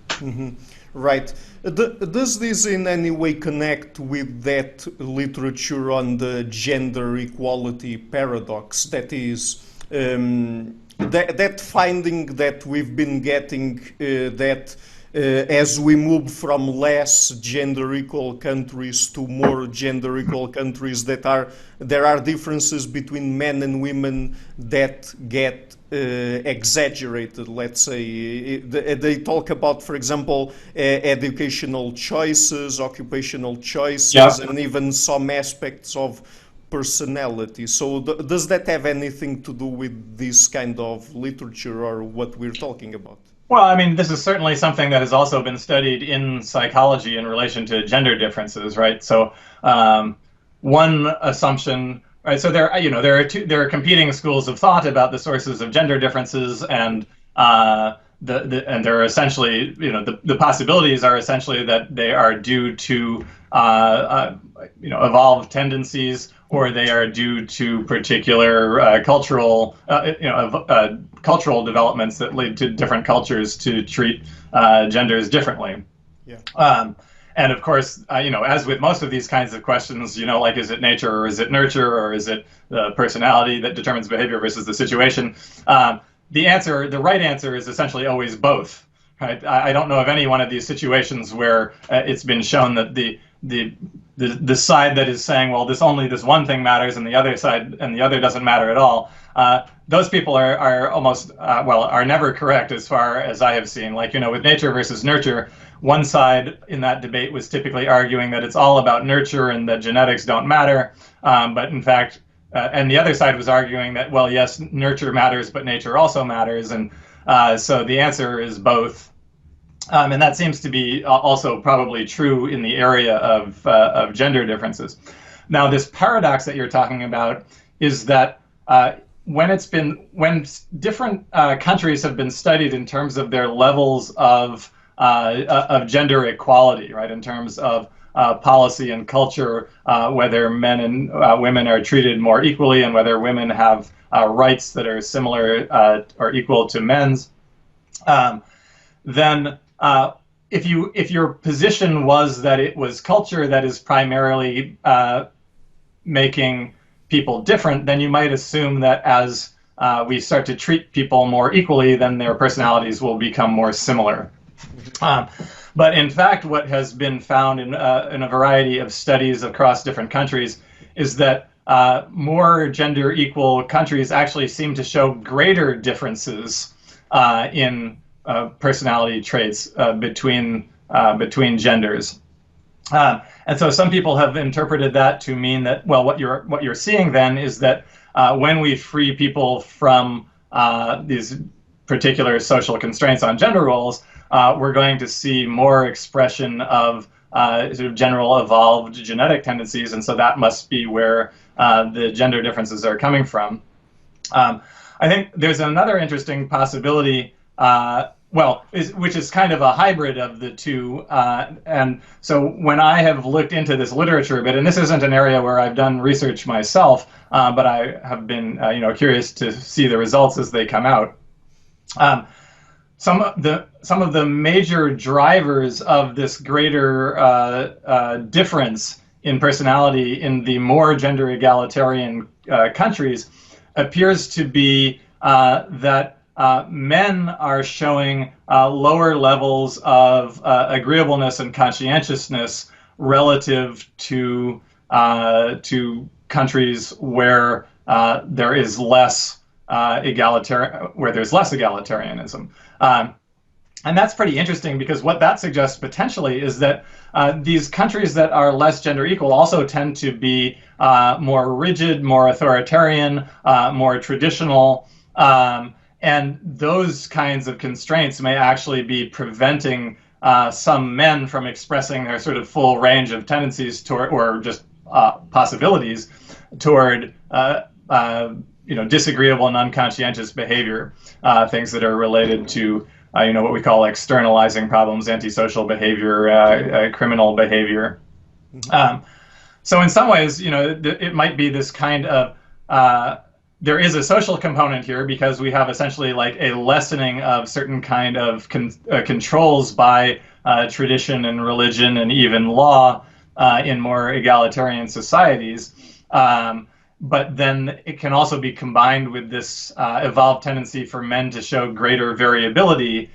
Mm-hmm. Right. Does this in any way connect with that literature on the gender equality paradox? That is, that finding that we've been getting that as we move from less gender equal countries to more gender equal countries, there are differences between men and women that get exaggerated, let's say. They talk about, for example, educational choices, occupational choices, yeah, and even some aspects of personality. So does that have anything to do with this kind of literature or what we're talking about? Well, I mean, this is certainly something that has also been studied in psychology in relation to gender differences, right? So one assumption, right? So there are competing schools of thought about the sources of gender differences, and and they're essentially, the possibilities are essentially that they are due to evolved tendencies, or they are due to particular cultural developments that lead to different cultures to treat genders differently. Yeah. And of course, as with most of these kinds of questions, like, is it nature or is it nurture, or is it the personality that determines behavior versus the situation? The right answer is essentially always both. Right? I don't know of any one of these situations where it's been shown that the side that is saying, well, this one thing matters, and the other doesn't matter at all. Those people are almost are never correct, as far as I have seen. Like, with nature versus nurture, one side in that debate was typically arguing that it's all about nurture and that genetics don't matter. But in fact, and the other side was arguing that, well, yes, nurture matters, but nature also matters. And so the answer is both. And that seems to be also probably true in the area of gender differences. Now, this paradox that you're talking about is that when different countries have been studied in terms of their levels of gender equality, right, in terms of policy and culture, whether men and women are treated more equally, and whether women have rights that are similar or equal to men's, then if your position was that it was culture that is primarily making people different, then you might assume that as we start to treat people more equally, then their personalities will become more similar. But in fact, what has been found in a variety of studies across different countries is that more gender equal countries actually seem to show greater differences in personality traits between genders. And so some people have interpreted that to mean that, well, what you're seeing then is that when we free people from these particular social constraints on gender roles, we're going to see more expression of sort of general evolved genetic tendencies, and so that must be where the gender differences are coming from. I think there's another interesting possibility, which is kind of a hybrid of the two. And so when I have looked into this literature a bit, and this isn't an area where I've done research myself, but I have been curious to see the results as they come out. Some of the major drivers of this greater difference in personality in the more gender egalitarian countries appears to be that men are showing lower levels of agreeableness and conscientiousness relative to countries where there is less egalitarianism. And that's pretty interesting, because what that suggests potentially is that these countries that are less gender equal also tend to be more rigid, more authoritarian, more traditional, and those kinds of constraints may actually be preventing some men from expressing their sort of full range of tendencies toward, or just possibilities toward disagreeable and unconscientious behavior, things that are related to what we call externalizing problems, antisocial behavior, criminal behavior. So in some ways, it might be this kind of, there is a social component here, because we have essentially like a lessening of certain kind of controls by tradition and religion and even law in more egalitarian societies. But then it can also be combined with this evolved tendency for men to show greater variability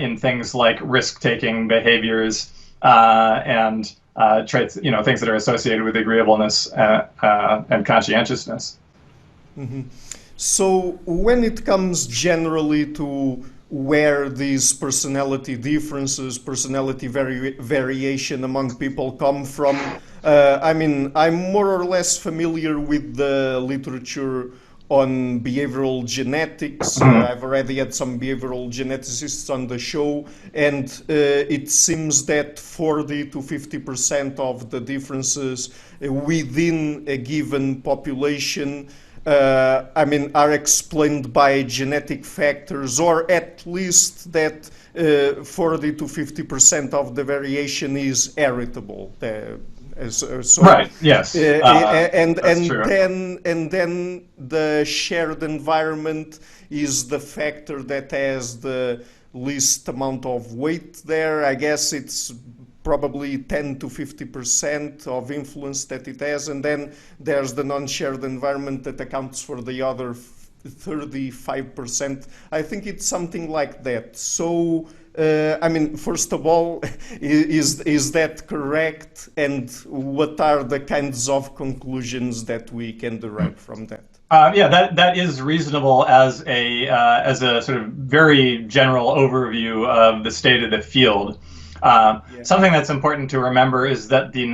in things like risk-taking behaviors and traits, things that are associated with agreeableness and conscientiousness. Mm-hmm. So when it comes generally to where these personality differences, personality variation among people come from, I'm more or less familiar with the literature on behavioral genetics. I've already had some behavioral geneticists on the show, and it seems that 40 to 50% of the differences within a given population are explained by genetic factors, or at least that 40 to 50% of the variation is heritable. Right. Yes. And true. then the shared environment is the factor that has the least amount of weight there. I guess it's probably 10 to 50% of influence that it has, and then there's the non-shared environment that accounts for the other 35%. I think it's something like that. So first of all, is that correct? And what are the kinds of conclusions that we can derive from that? That is reasonable as a sort of very general overview of the state of the field. Something that's important to remember is that the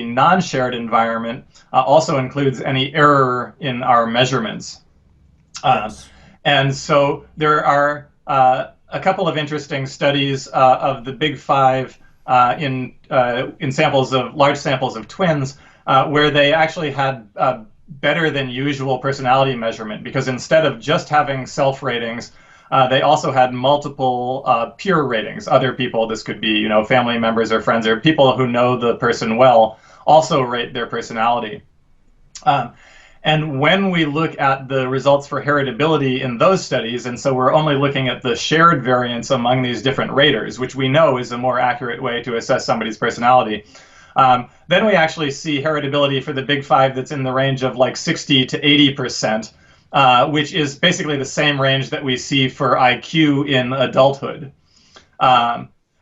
non-shared environment also includes any error in our measurements. Yes. And so there are a couple of interesting studies of the Big Five in large samples of twins, where they actually had better than usual personality measurement, because instead of just having self ratings, they also had multiple peer ratings. Other people, this could be family members or friends or people who know the person well, also rate their personality. And when we look at the results for heritability in those studies, and so we're only looking at the shared variance among these different raters, which we know is a more accurate way to assess somebody's personality, then we actually see heritability for the Big Five that's in the range of like 60 to 80%, which is basically the same range that we see for IQ in adulthood.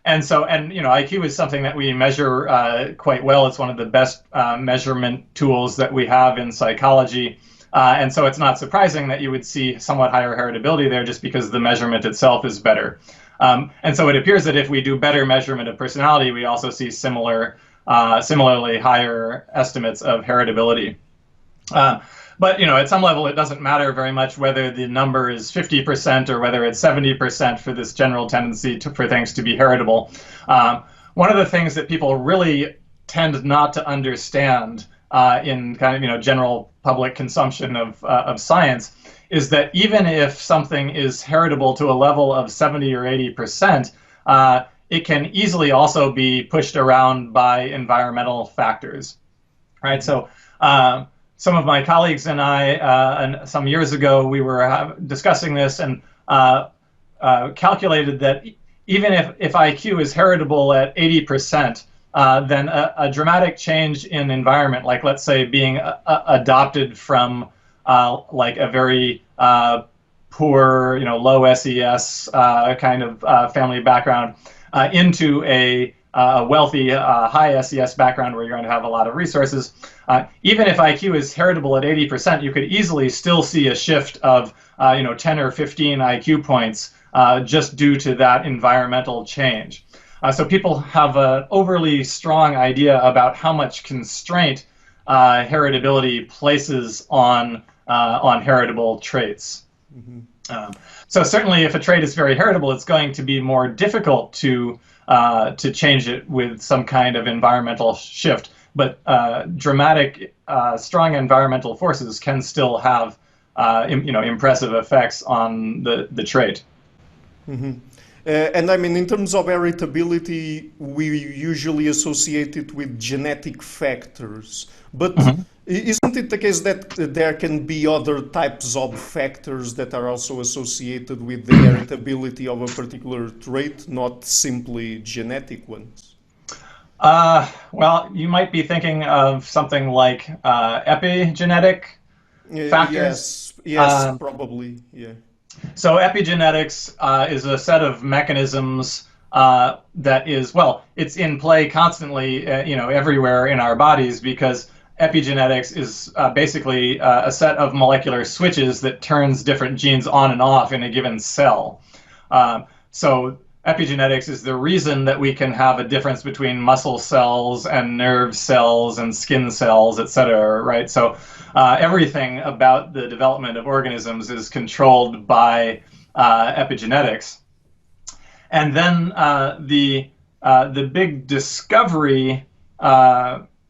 And IQ is something that we measure quite well. It's one of the best measurement tools that we have in psychology. And so it's not surprising that you would see somewhat higher heritability there, just because the measurement itself is better. And so it appears that if we do better measurement of personality, we also see similarly higher estimates of heritability. But at some level, it doesn't matter very much whether the number is 50% or whether it's 70% for this general tendency for things to be heritable. one of the things that people really tend not to understand in kind of general public consumption of science is that even if something is heritable to a level of 70 or 80%, it can easily also be pushed around by environmental factors, right? So some of my colleagues and I, and some years ago, we were discussing this and calculated that even if IQ is heritable at 80%, then a dramatic change in environment, like let's say being adopted from like a very poor, low SES kind of family background into a wealthy, high SES background where you're going to have a lot of resources. Even if IQ is heritable at 80%, you could easily still see a shift of 10 or 15 IQ points just due to that environmental change. So people have an overly strong idea about how much constraint heritability places on heritable traits. Mm-hmm. So certainly, if a trait is very heritable, it's going to be more difficult to change it with some kind of environmental shift. But dramatic, strong environmental forces can still have impressive effects on the trait. Mm-hmm. And I mean, in terms of heritability, we usually associate it with genetic factors. But mm-hmm. Isn't it the case that there can be other types of factors that are also associated with the heritability of a particular trait, not simply genetic ones? Well, you might be thinking of something like epigenetic factors. Yes, probably, yeah. So epigenetics is a set of mechanisms that is, well, it's in play constantly, everywhere in our bodies, because epigenetics is basically a set of molecular switches that turns different genes on and off in a given cell. So epigenetics is the reason that we can have a difference between muscle cells and nerve cells and skin cells, et cetera, right? So everything about the development of organisms is controlled by epigenetics. And then the big discovery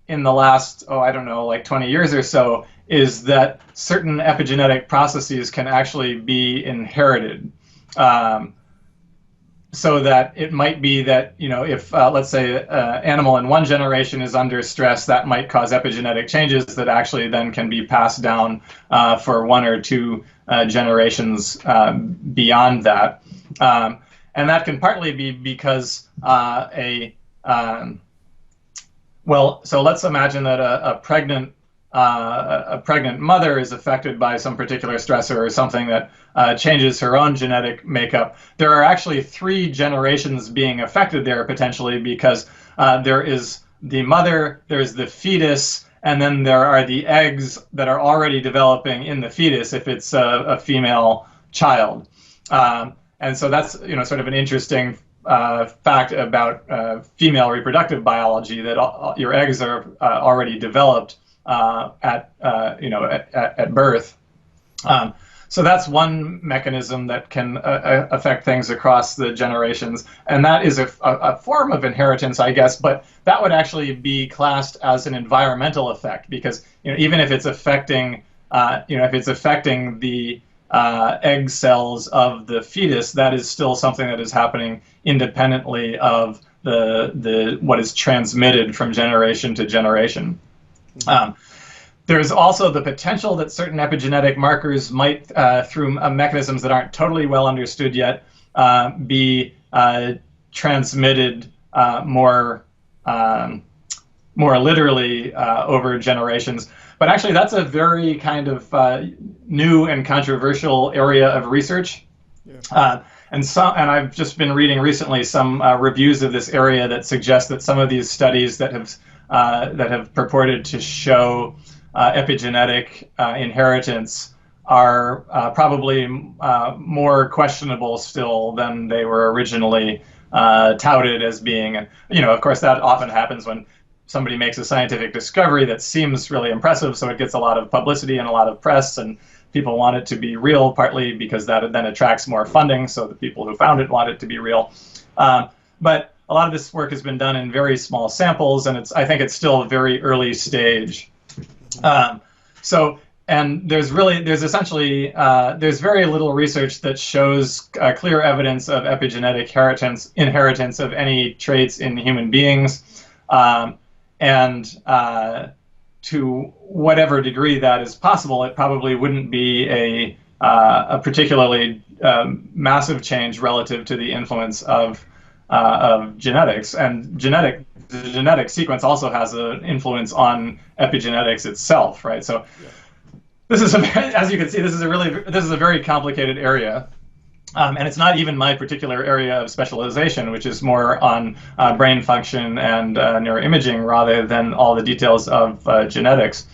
in the last, like 20 years or so, is that certain epigenetic processes can actually be inherited. So that it might be that, if, let's say, an animal in one generation is under stress, that might cause epigenetic changes that actually then can be passed down for one or two generations beyond that. And that can partly be because so let's imagine that a pregnant mother is affected by some particular stressor or something that changes her own genetic makeup. There are actually 3 generations being affected there potentially, because there is the mother, there's the fetus, and then there are the eggs that are already developing in the fetus if it's a female child. And so that's sort of an interesting fact about female reproductive biology, that your eggs are already developed at birth. So that's one mechanism that can affect things across the generations, and that is a form of inheritance, I guess. But that would actually be classed as an environmental effect, because even if it's affecting the egg cells of the fetus, that is still something that is happening independently of the what is transmitted from generation to generation. There's also the potential that certain epigenetic markers might, through mechanisms that aren't totally well understood yet, be transmitted more literally over generations. But actually, that's a very kind of new and controversial area of research. Yeah. And I've just been reading recently some reviews of this area that suggest that some of these studies that have purported to show epigenetic inheritance are probably more questionable still than they were originally touted as being. And of course, that often happens when somebody makes a scientific discovery that seems really impressive, so it gets a lot of publicity and a lot of press, and people want it to be real, partly because that then attracts more funding, so the people who found it want it to be real. But a lot of this work has been done in very small samples, and I think it's still a very early stage. And there's very little research that shows clear evidence of epigenetic inheritance of any traits in human beings, to whatever degree that is possible, it probably wouldn't be a particularly massive change relative to the influence of genetics. And the genetic sequence also has an influence on epigenetics itself, right? So. Yeah. This is, as you can see, this is a very complicated area, and it's not even my particular area of specialization, which is more on brain function and neuroimaging rather than all the details of genetics.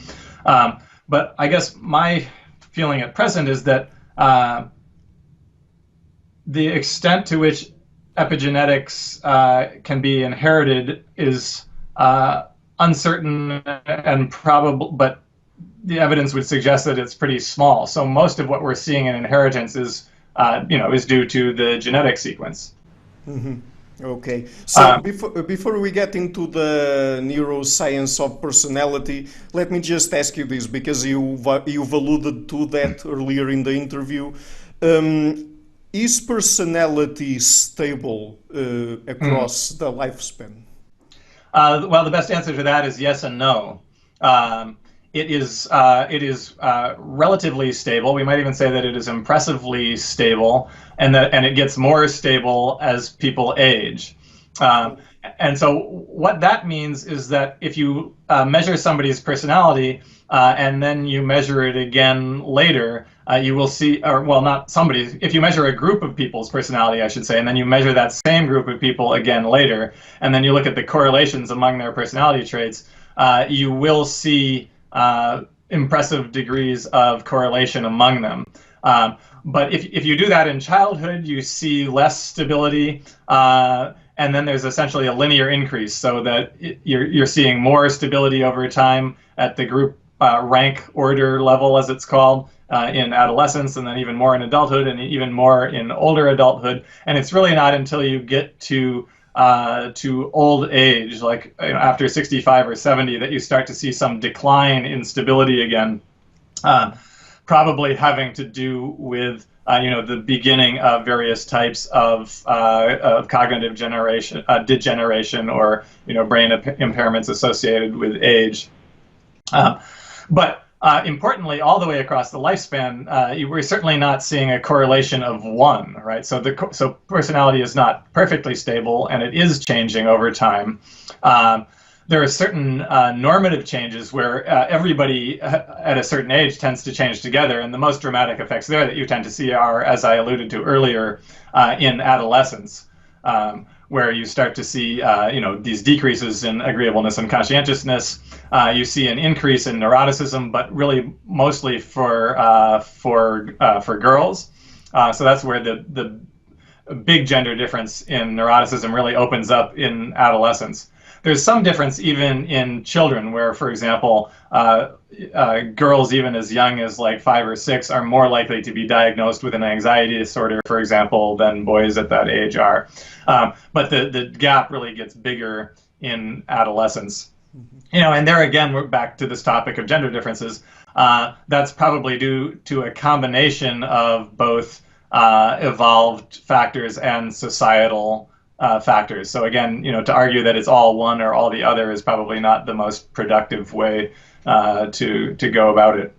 But I guess my feeling at present is that the extent to which epigenetics can be inherited is uncertain and probable, but the evidence would suggest that it's pretty small. So most of what we're seeing in inheritance is due to the genetic sequence. Mm-hmm. Okay. So before we get into the neuroscience of personality, let me just ask you this, because you've alluded to that earlier in the interview. Is personality stable across the lifespan? Well, the best answer to that is yes and no. It is relatively stable. We might even say that it is impressively stable, and it gets more stable as people age. And so what that means is that if you measure somebody's personality and then you measure it again later, you will see, if you measure a group of people's personality, I should say, and then you measure that same group of people again later, and then you look at the correlations among their personality traits, you will see impressive degrees of correlation among them. But if you do that in childhood, you see less stability, and then there's essentially a linear increase, so that you're seeing more stability over time at the group rank order level, as it's called, in adolescence, and then even more in adulthood, and even more in older adulthood. And it's really not until you get to old age, like after 65 or 70, that you start to see some decline in stability again, probably having to do with the beginning of various types of cognitive degeneration or brain impairments associated with age. But importantly, all the way across the lifespan, we're certainly not seeing a correlation of one, right? So personality is not perfectly stable, and it is changing over time. There are certain normative changes where everybody at a certain age tends to change together, and the most dramatic effects there that you tend to see are, as I alluded to earlier, in adolescence, where you start to see these decreases in agreeableness and conscientiousness. You see an increase in neuroticism, but really mostly for girls. So that's where the big gender difference in neuroticism really opens up in adolescence. There's some difference even in children, where, for example, girls even as young as like 5 or 6 are more likely to be diagnosed with an anxiety disorder, for example, than boys at that age are. But the gap really gets bigger in adolescence. And there again, we're back to this topic of gender differences. That's probably due to a combination of both evolved factors and societal factors. So again, to argue that it's all one or all the other is probably not the most productive way to go about it.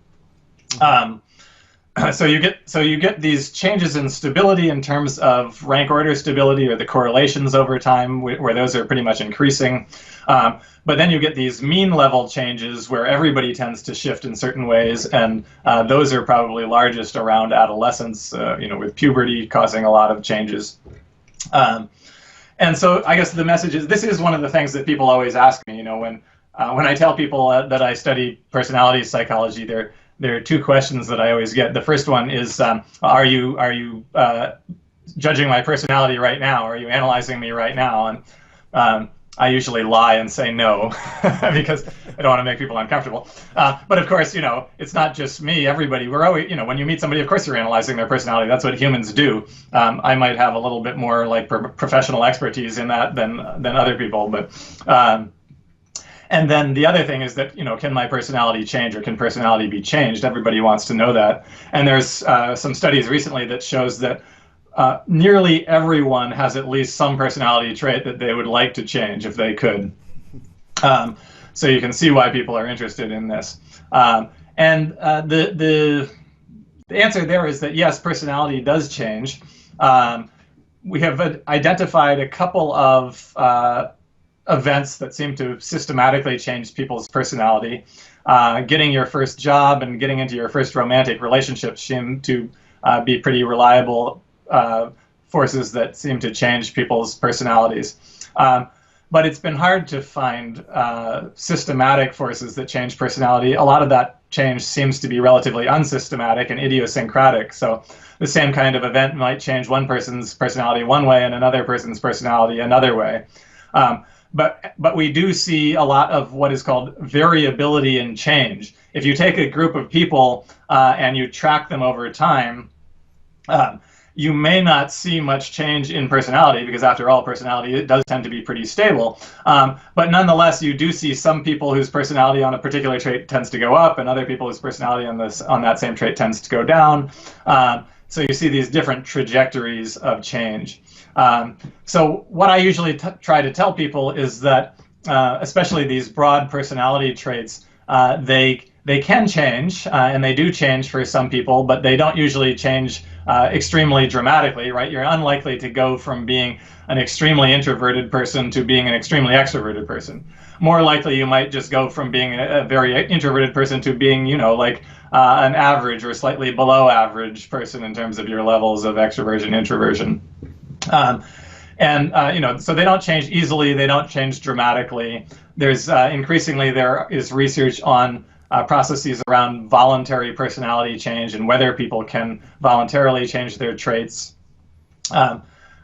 So you get these changes in stability in terms of rank order stability, or the correlations over time, where those are pretty much increasing. But then you get these mean level changes where everybody tends to shift in certain ways, and those are probably largest around adolescence, with puberty causing a lot of changes. And so I guess the message is, this is one of the things that people always ask me, when I tell people that I study personality psychology, there are 2 questions that I always get. The first one is, are you judging my personality right now? Are you analyzing me right now? And I usually lie and say no because I don't want to make people uncomfortable. But of course, it's not just me. Everybody, we're always, when you meet somebody, of course you're analyzing their personality. That's what humans do. I might have a little bit more like professional expertise in that than other people. But and then the other thing is that, can my personality change, or can personality be changed? Everybody wants to know that. And there's some studies recently that shows that nearly everyone has at least some personality trait that they would like to change if they could. So you can see why people are interested in this. And the answer there is that yes, personality does change. We have identified a couple of events that seem to systematically change people's personality. Getting your first job and getting into your first romantic relationship seem to be pretty reliable forces that seem to change people's personalities. But it's been hard to find systematic forces that change personality. A lot of that change seems to be relatively unsystematic and idiosyncratic. So the same kind of event might change one person's personality one way and another person's personality another way. But we do see a lot of what is called variability in change. If you take a group of people and you track them over time, you may not see much change in personality, because after all, personality, it does tend to be pretty stable. But nonetheless, you do see some people whose personality on a particular trait tends to go up, and other people whose personality on that same trait tends to go down. So you see these different trajectories of change. So what I usually try to tell people is that, especially these broad personality traits, they can change, and they do change for some people, but they don't usually change extremely dramatically, right? You're unlikely to go from being an extremely introverted person to being an extremely extroverted person. More likely, you might just go from being a very introverted person to being, like an average or slightly below average person in terms of your levels of extroversion, introversion. So they don't change easily. They don't change dramatically. There's increasingly there is research on processes around voluntary personality change and whether people can voluntarily change their traits.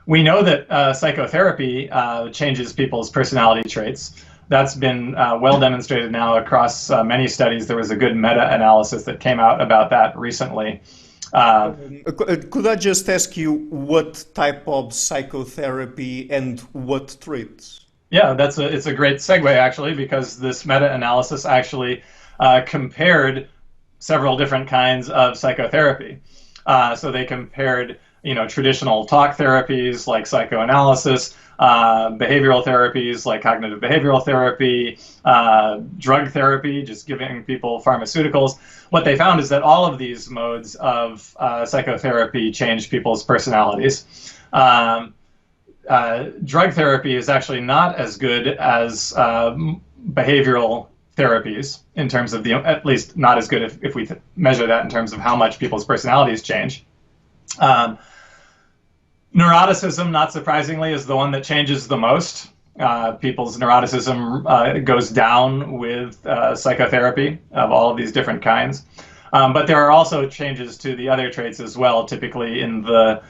We know that psychotherapy changes people's personality traits. That's been well demonstrated now across many studies. There was a good meta-analysis that came out about that recently. Could I just ask you what type of psychotherapy and what traits? Yeah, it's a great segue, actually, because this meta-analysis actually compared several different kinds of psychotherapy. So they compared, traditional talk therapies like psychoanalysis, behavioral therapies like cognitive behavioral therapy, drug therapy, just giving people pharmaceuticals. What they found is that all of these modes of psychotherapy change people's personalities. Drug therapy is actually not as good as behavioral therapies in terms of at least not as good if we measure that in terms of how much people's personalities change. Neuroticism, not surprisingly, is the one that changes the most. People's neuroticism goes down with psychotherapy of all of these different kinds. But there are also changes to the other traits as well, typically in the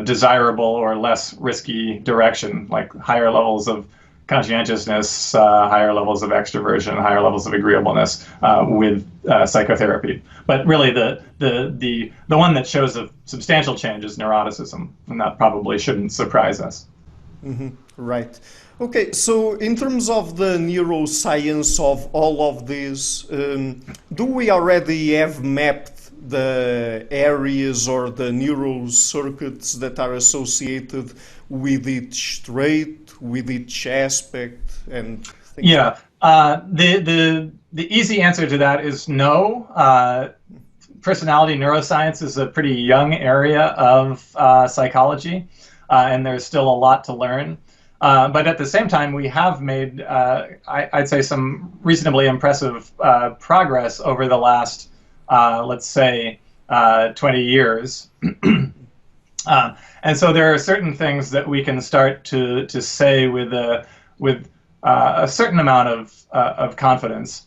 desirable or less risky direction, like higher levels of conscientiousness, higher levels of extroversion, higher levels of agreeableness with psychotherapy. But really, the one that shows a substantial change is neuroticism, and that probably shouldn't surprise us. Mm-hmm. Right. Okay, so in terms of the neuroscience of all of this, do we already have mapped the areas or the neural circuits that are associated with each trait, with each aspect, and things yeah, the easy answer to that is no. Personality neuroscience is a pretty young area of psychology, and there's still a lot to learn. But at the same time, we have made, I'd say, some reasonably impressive progress over the last, let's say, 20 years. And so there are certain things that we can start to say with a certain amount of confidence.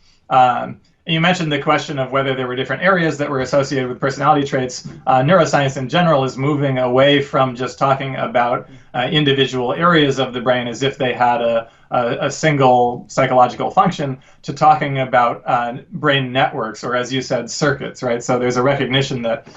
you mentioned the question of whether there were different areas that were associated with personality traits. Neuroscience in general is moving away from just talking about individual areas of the brain as if they had a single psychological function, to talking about brain networks, or as you said, circuits, right? So there's a recognition that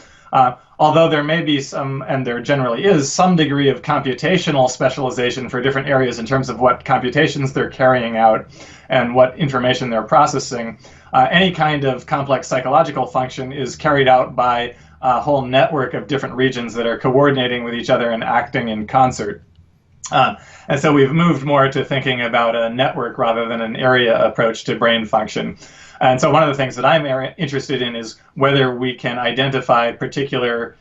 although there may be some, and there generally is, some degree of computational specialization for different areas in terms of what computations they're carrying out and what information they're processing, any kind of complex psychological function is carried out by a whole network of different regions that are coordinating with each other and acting in concert. And so we've moved more to thinking about a network rather than an area approach to brain function. And so one of the things that I'm interested in is whether we can identify particular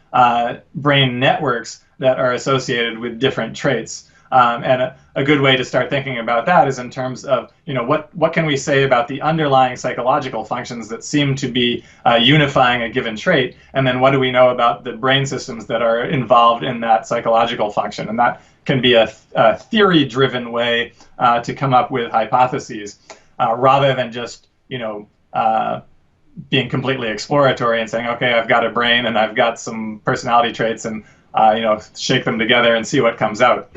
brain networks that are associated with different traits. And a good way to start thinking about that is in terms of, what can we say about the underlying psychological functions that seem to be unifying a given trait, and then what do we know about the brain systems that are involved in that psychological function? And that can be a theory-driven way to come up with hypotheses, rather than just, being completely exploratory and saying, okay, I've got a brain and I've got some personality traits, and shake them together and see what comes out.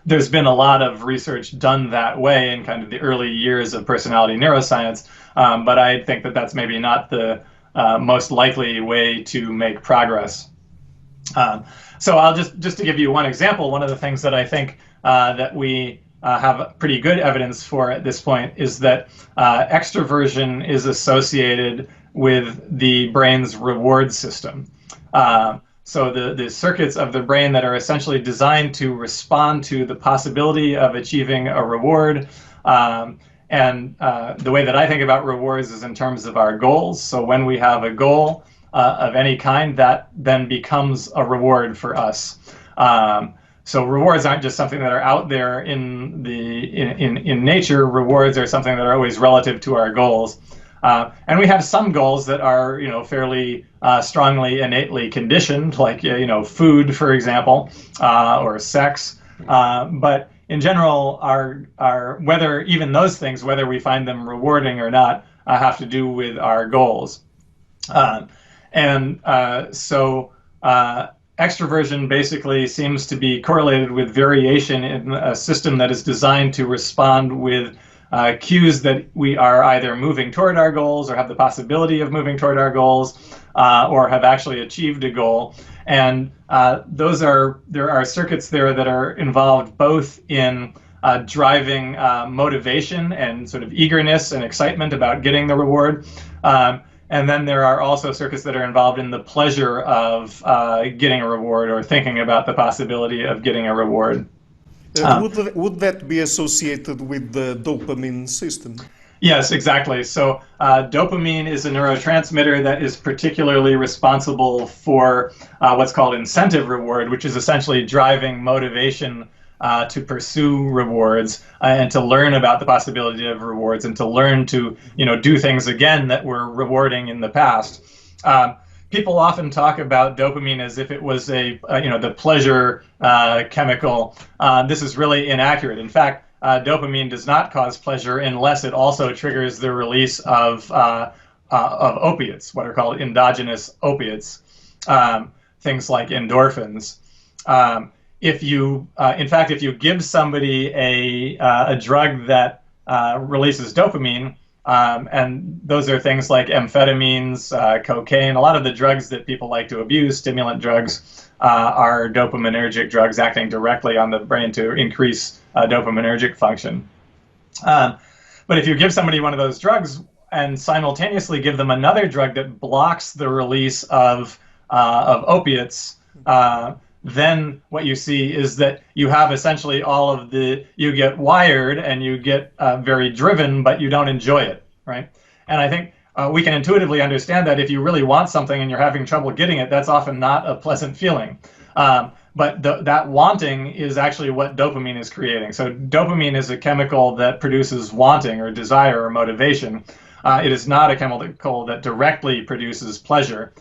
There's been a lot of research done that way in kind of the early years of personality neuroscience, but I think that that's maybe not the most likely way to make progress. So I'll just to give you one example, one of the things that I think that we have pretty good evidence for at this point is that extroversion is associated with the brain's reward system. So the circuits of the brain that are essentially designed to respond to the possibility of achieving a reward. And the way that I think about rewards is in terms of our goals. So when we have a goal of any kind, that then becomes a reward for us. So rewards aren't just something that are out there in nature. Rewards are something that are always relative to our goals. And we have some goals that are, fairly strongly innately conditioned, like, food, for example, or sex. But in general, our whether even those things, whether we find them rewarding or not, have to do with our goals. So extroversion basically seems to be correlated with variation in a system that is designed to respond with cues that we are either moving toward our goals or have the possibility of moving toward our goals, or have actually achieved a goal. And there are circuits there that are involved both in driving motivation and sort of eagerness and excitement about getting the reward. And then there are also circuits that are involved in the pleasure of getting a reward or thinking about the possibility of getting a reward. Would that be associated with the dopamine system? Yes, exactly. So dopamine is a neurotransmitter that is particularly responsible for what's called incentive reward, which is essentially driving motivation to pursue rewards and to learn about the possibility of rewards and to learn to, do things again that were rewarding in the past. People often talk about dopamine as if it was the pleasure chemical. This is really inaccurate. In fact, dopamine does not cause pleasure unless it also triggers the release of opiates, what are called endogenous opiates, things like endorphins. If you give somebody a drug that releases dopamine, and those are things like amphetamines, cocaine, a lot of the drugs that people like to abuse, stimulant drugs, are dopaminergic drugs acting directly on the brain to increase dopaminergic function. But if you give somebody one of those drugs and simultaneously give them another drug that blocks the release of opiates, then what you see is that you have essentially you get wired and you get very driven, but you don't enjoy it, right? And I think we can intuitively understand that if you really want something and you're having trouble getting it, that's often not a pleasant feeling. But that wanting is actually what dopamine is creating. So dopamine is a chemical that produces wanting or desire or motivation. It is not a chemical that directly produces pleasure.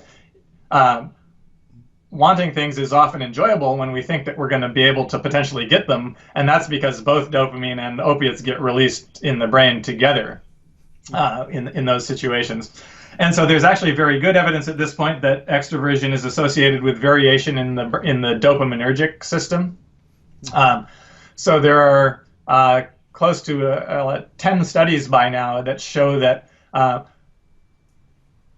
Wanting things is often enjoyable when we think that we're going to be able to potentially get them, and that's because both dopamine and opiates get released in the brain together. in those situations. And so there's actually very good evidence at this point that extroversion is associated with variation in the dopaminergic system. So there are close to 10 studies by now that show that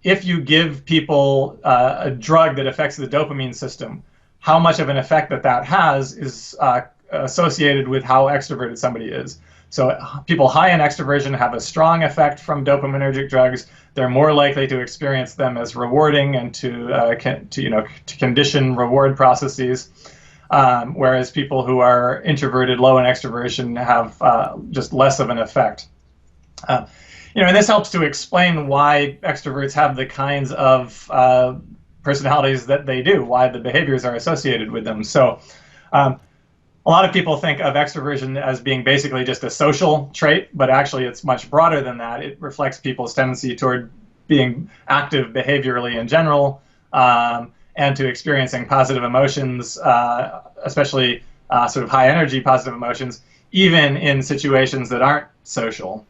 if you give people a drug that affects the dopamine system, how much of an effect that has is associated with how extroverted somebody is. So people high in extroversion have a strong effect from dopaminergic drugs. They're more likely to experience them as rewarding and to condition reward processes. Whereas people who are introverted, low in extroversion, have just less of an effect. And this helps to explain why extroverts have the kinds of personalities that they do, why the behaviors are associated with them. So a lot of people think of extroversion as being basically just a social trait, but actually it's much broader than that. It reflects people's tendency toward being active behaviorally in general, and to experiencing positive emotions, especially sort of high energy positive emotions, even in situations that aren't social.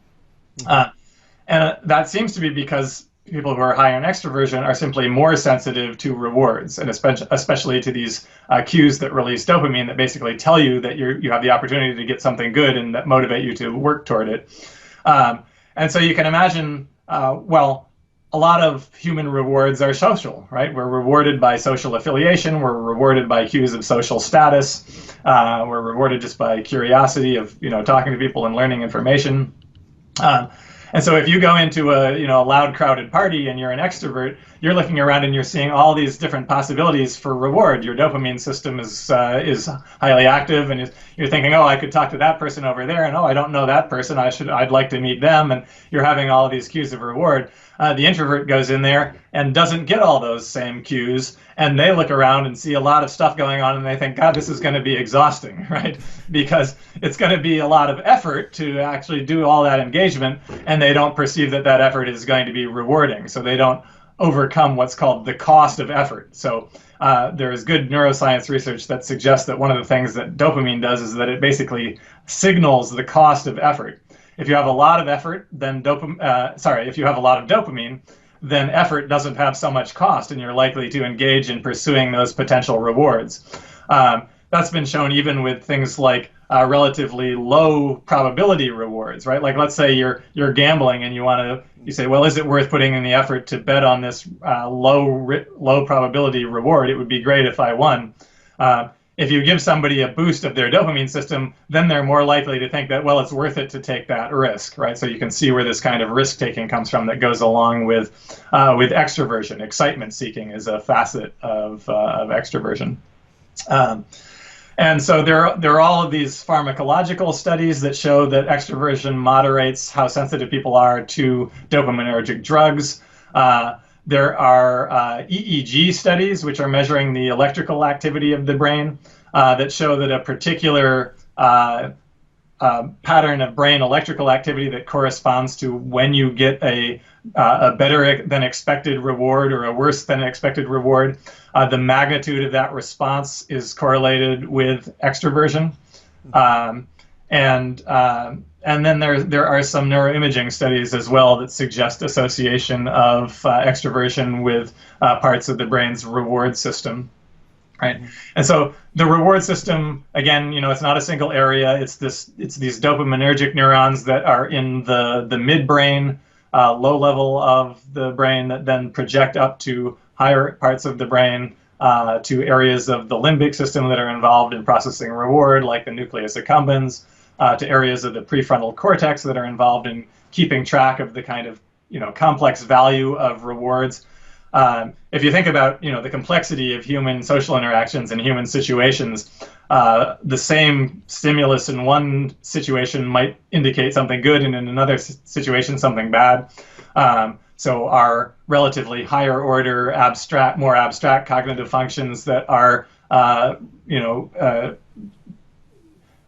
And that seems to be because people who are high in extroversion are simply more sensitive to rewards, and especially to these cues that release dopamine that basically tell you that you have the opportunity to get something good and that motivate you to work toward it. And so you can imagine, a lot of human rewards are social, right? We're rewarded by social affiliation. We're rewarded by cues of social status. We're rewarded just by curiosity of, talking to people and learning information. And so if you go into a loud, crowded party and you're an extrovert, you're looking around and you're seeing all these different possibilities for reward. Your dopamine system is highly active, and you're thinking, oh, I could talk to that person over there, and oh, I don't know that person. I'd like to meet them, and you're having all of these cues of reward. The introvert goes in there and doesn't get all those same cues, and they look around and see a lot of stuff going on, and they think, God, this is going to be exhausting, right? Because it's going to be a lot of effort to actually do all that engagement, and they don't perceive that effort is going to be rewarding, so they don't overcome what's called the cost of effort. So there is good neuroscience research that suggests that one of the things that dopamine does is that it basically signals the cost of effort. If you have a lot of effort, then if you have a lot of dopamine, then effort doesn't have so much cost, and you're likely to engage in pursuing those potential rewards. That's been shown even with things like relatively low probability rewards, right? Like, let's say you're gambling and you say, well, is it worth putting in the effort to bet on this low probability reward? It would be great if I won. If you give somebody a boost of their dopamine system, then they're more likely to think that, well, it's worth it to take that risk, right? So you can see where this kind of risk-taking comes from that goes along with extroversion. Excitement seeking is a facet of extroversion. And so there are all of these pharmacological studies that show that extroversion moderates how sensitive people are to dopaminergic drugs. There are EEG studies, which are measuring the electrical activity of the brain, that show that a particular pattern of brain electrical activity that corresponds to when you get a better than expected reward or a worse than expected reward, the magnitude of that response is correlated with extroversion. And then there are some neuroimaging studies as well that suggest association of extroversion with parts of the brain's reward system, right? And so the reward system, again, it's not a single area. It's these dopaminergic neurons that are in the midbrain, low level of the brain, that then project up to higher parts of the brain, to areas of the limbic system that are involved in processing reward, like the nucleus accumbens, to areas of the prefrontal cortex that are involved in keeping track of the kind of complex value of rewards. If you think about the complexity of human social interactions and human situations, the same stimulus in one situation might indicate something good, and in another situation something bad. So our relatively higher order more abstract cognitive functions that are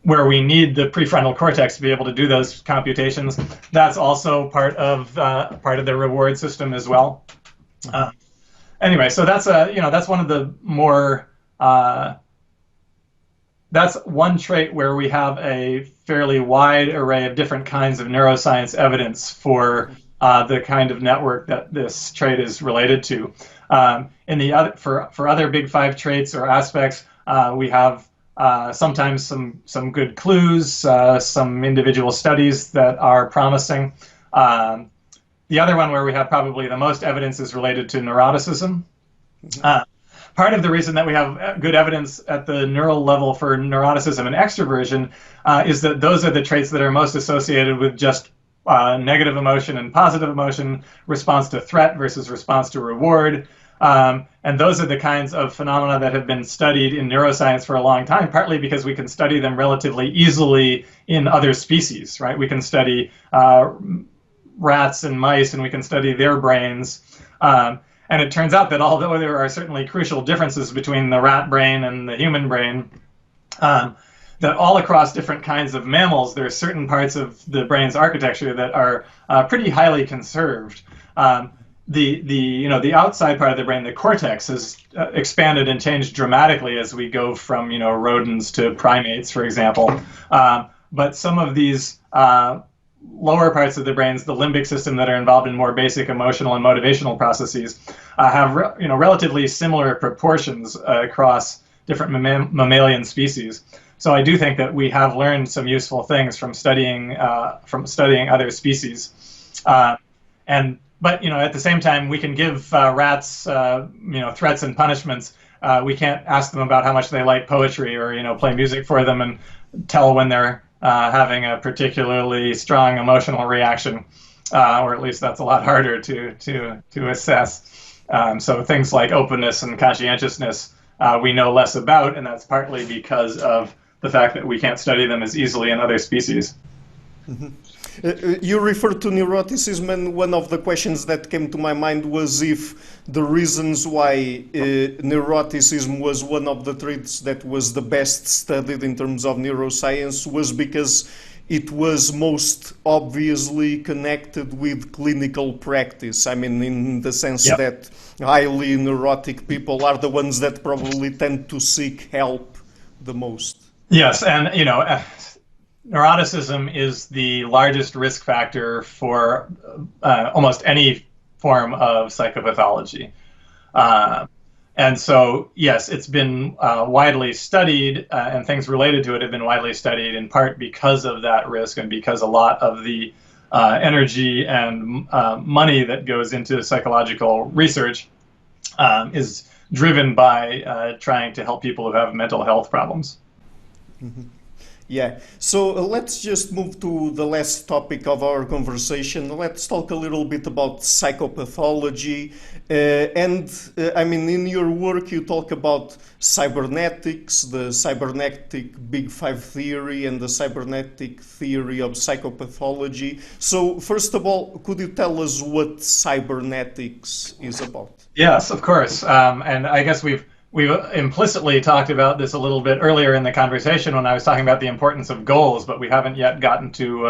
where we need the prefrontal cortex to be able to do those computations, that's also part of the reward system as well. Anyway, so that's one of the more that's one trait where we have a fairly wide array of different kinds of neuroscience evidence for the kind of network that this trait is related to. In the other, for other big five traits or aspects, we have sometimes some good clues, some individual studies that are promising. The other one where we have probably the most evidence is related to neuroticism. Part of the reason that we have good evidence at the neural level for neuroticism and extroversion is that those are the traits that are most associated with just negative emotion and positive emotion, response to threat versus response to reward. And those are the kinds of phenomena that have been studied in neuroscience for a long time, partly because we can study them relatively easily in other species, right? We can study rats and mice, and we can study their brains. And it turns out that although there are certainly crucial differences between the rat brain and the human brain, that all across different kinds of mammals, there are certain parts of the brain's architecture that are pretty highly conserved. The outside part of the brain, the cortex, has expanded and changed dramatically as we go from rodents to primates, for example. But some of these lower parts of the brains, the limbic system, that are involved in more basic emotional and motivational processes, have relatively similar proportions across different mammalian species. So I do think that we have learned some useful things from studying other species. But at the same time, we can give rats threats and punishments. We can't ask them about how much they like poetry or play music for them and tell when they're having a particularly strong emotional reaction, or at least that's a lot harder to assess. So things like openness and conscientiousness we know less about, and that's partly because of the fact that we can't study them as easily in other species. Mm-hmm. You referred to neuroticism, and one of the questions that came to my mind was if the reasons why neuroticism was one of the traits that was the best studied in terms of neuroscience was because it was most obviously connected with clinical practice. I mean, in the sense that highly neurotic people are the ones that probably tend to seek help the most. Yes, and neuroticism is the largest risk factor for almost any form of psychopathology. And so, yes, it's been widely studied, and things related to it have been widely studied in part because of that risk and because a lot of the energy and money that goes into psychological research is driven by trying to help people who have mental health problems. Mm-hmm. Yeah, so let's just move to the last topic of our conversation. Let's talk a little bit about psychopathology. I mean, in your work, you talk about cybernetics, the cybernetic Big Five Theory, and the cybernetic theory of psychopathology. So, first of all, could you tell us what cybernetics is about? Yes, of course. And I guess we've implicitly talked about this a little bit earlier in the conversation when I was talking about the importance of goals, but we haven't yet gotten to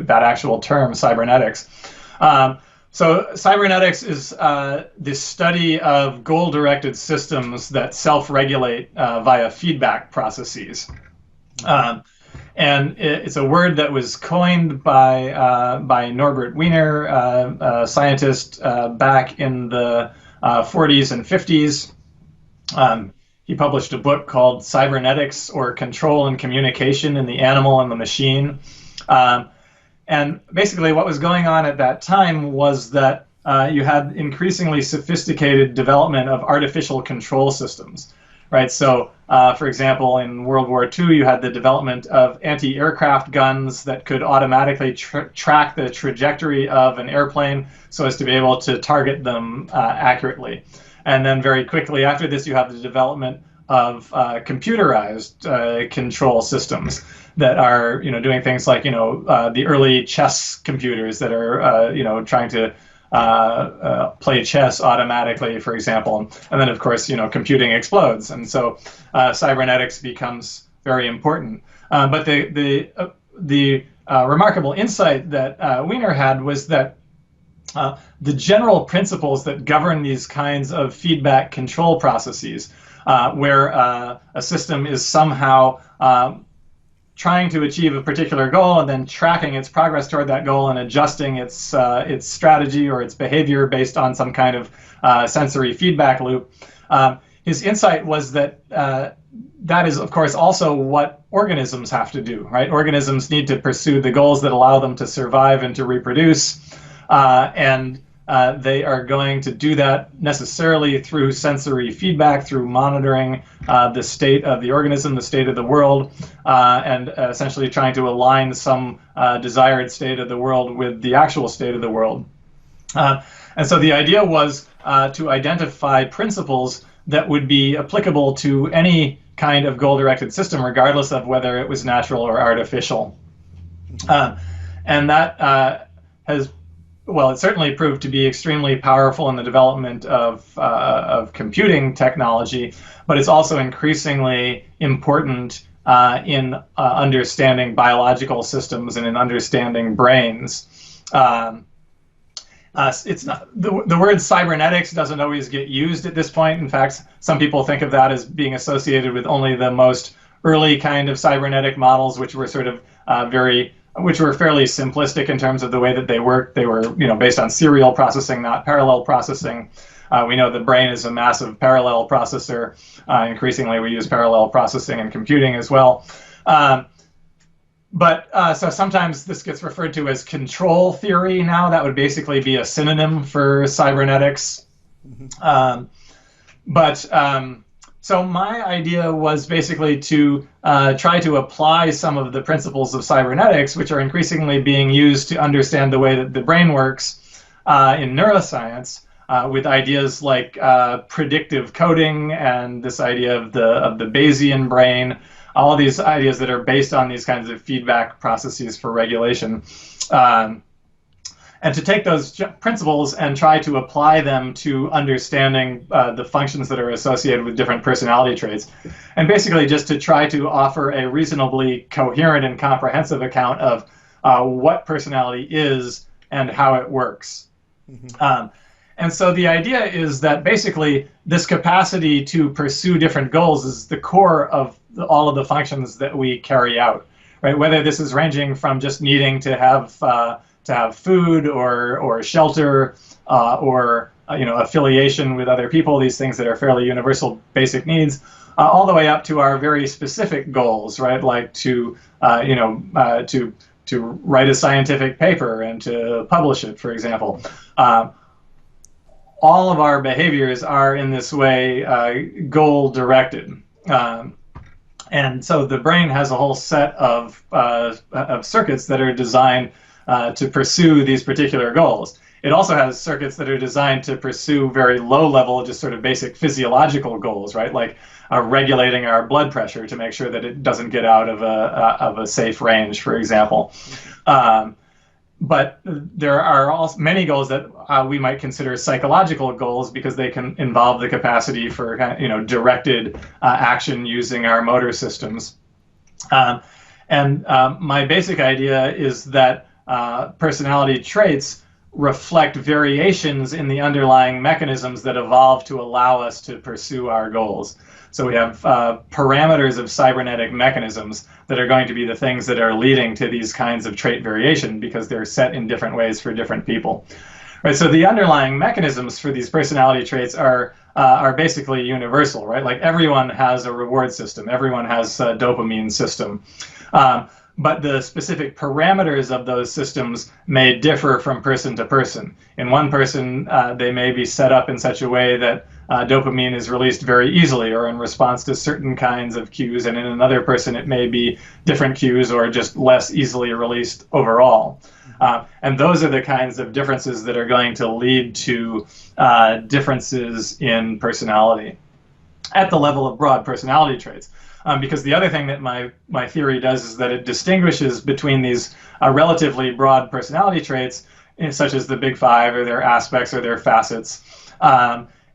that actual term, cybernetics. So cybernetics is the study of goal-directed systems that self-regulate via feedback processes. And it's a word that was coined by Norbert Wiener, a scientist back in the 40s and 50s. He published a book called Cybernetics, or Control and Communication in the Animal and the Machine. And basically what was going on at that time was that you had increasingly sophisticated development of artificial control systems, right? So, for example, in World War II, you had the development of anti-aircraft guns that could automatically track the trajectory of an airplane so as to be able to target them accurately. And then very quickly after this, you have the development of computerized control systems that are, doing things like, the early chess computers that are, trying to play chess automatically, for example. And then, of course, computing explodes. And so cybernetics becomes very important. But the remarkable insight that Wiener had was that the general principles that govern these kinds of feedback control processes where a system is somehow trying to achieve a particular goal and then tracking its progress toward that goal and adjusting its strategy or its behavior based on some kind of sensory feedback loop. His insight was that that is, of course, also what organisms have to do, right? Organisms need to pursue the goals that allow them to survive and to reproduce, and they are going to do that necessarily through sensory feedback, through monitoring the state of the organism, the state of the world, and essentially trying to align some desired state of the world with the actual state of the world. And so the idea was to identify principles that would be applicable to any kind of goal-directed system, regardless of whether it was natural or artificial. And that has, well, it certainly proved to be extremely powerful in the development of computing technology, but it's also increasingly important in understanding biological systems and in understanding brains. It's not, the word cybernetics doesn't always get used at this point. In fact, some people think of that as being associated with only the most early kind of cybernetic models, which were sort of which were fairly simplistic in terms of the way that they worked. They were, based on serial processing, not parallel processing. We know the brain is a massive parallel processor. Increasingly, we use parallel processing in computing as well. So sometimes this gets referred to as control theory now. That would basically be a synonym for cybernetics. So my idea was basically to try to apply some of the principles of cybernetics, which are increasingly being used to understand the way that the brain works in neuroscience, with ideas like predictive coding and this idea of the Bayesian brain. All these ideas that are based on these kinds of feedback processes for regulation. And to take those principles and try to apply them to understanding the functions that are associated with different personality traits. And basically just to try to offer a reasonably coherent and comprehensive account of what personality is and how it works. And so the idea is that basically this capacity to pursue different goals is the core of all of the functions that we carry out, right? Whether this is ranging from just needing to have food or shelter or affiliation with other people, these things that are fairly universal basic needs, all the way up to our very specific goals, right? Like to write a scientific paper and to publish it, for example. All of our behaviors are in this way goal-directed. And so the brain has a whole set of circuits that are designed to pursue these particular goals. It also has circuits that are designed to pursue very low-level, just sort of basic physiological goals, right? Like regulating our blood pressure to make sure that it doesn't get out of a safe range, for example. But there are also many goals that we might consider psychological goals because they can involve the capacity for directed action using our motor systems. My basic idea is that personality traits reflect variations in the underlying mechanisms that evolve to allow us to pursue our goals. So we have parameters of cybernetic mechanisms that are going to be the things that are leading to these kinds of trait variation because they're set in different ways for different people. Right, so the underlying mechanisms for these personality traits are basically universal, right? Like everyone has a reward system, everyone has a dopamine system. But the specific parameters of those systems may differ from person to person. In one person, they may be set up in such a way that dopamine is released very easily or in response to certain kinds of cues, and in another person it may be different cues or just less easily released overall. And those are the kinds of differences that are going to lead to differences in personality at the level of broad personality traits. Because the other thing that my theory does is that it distinguishes between these relatively broad personality traits, such as the Big Five or their aspects or their facets,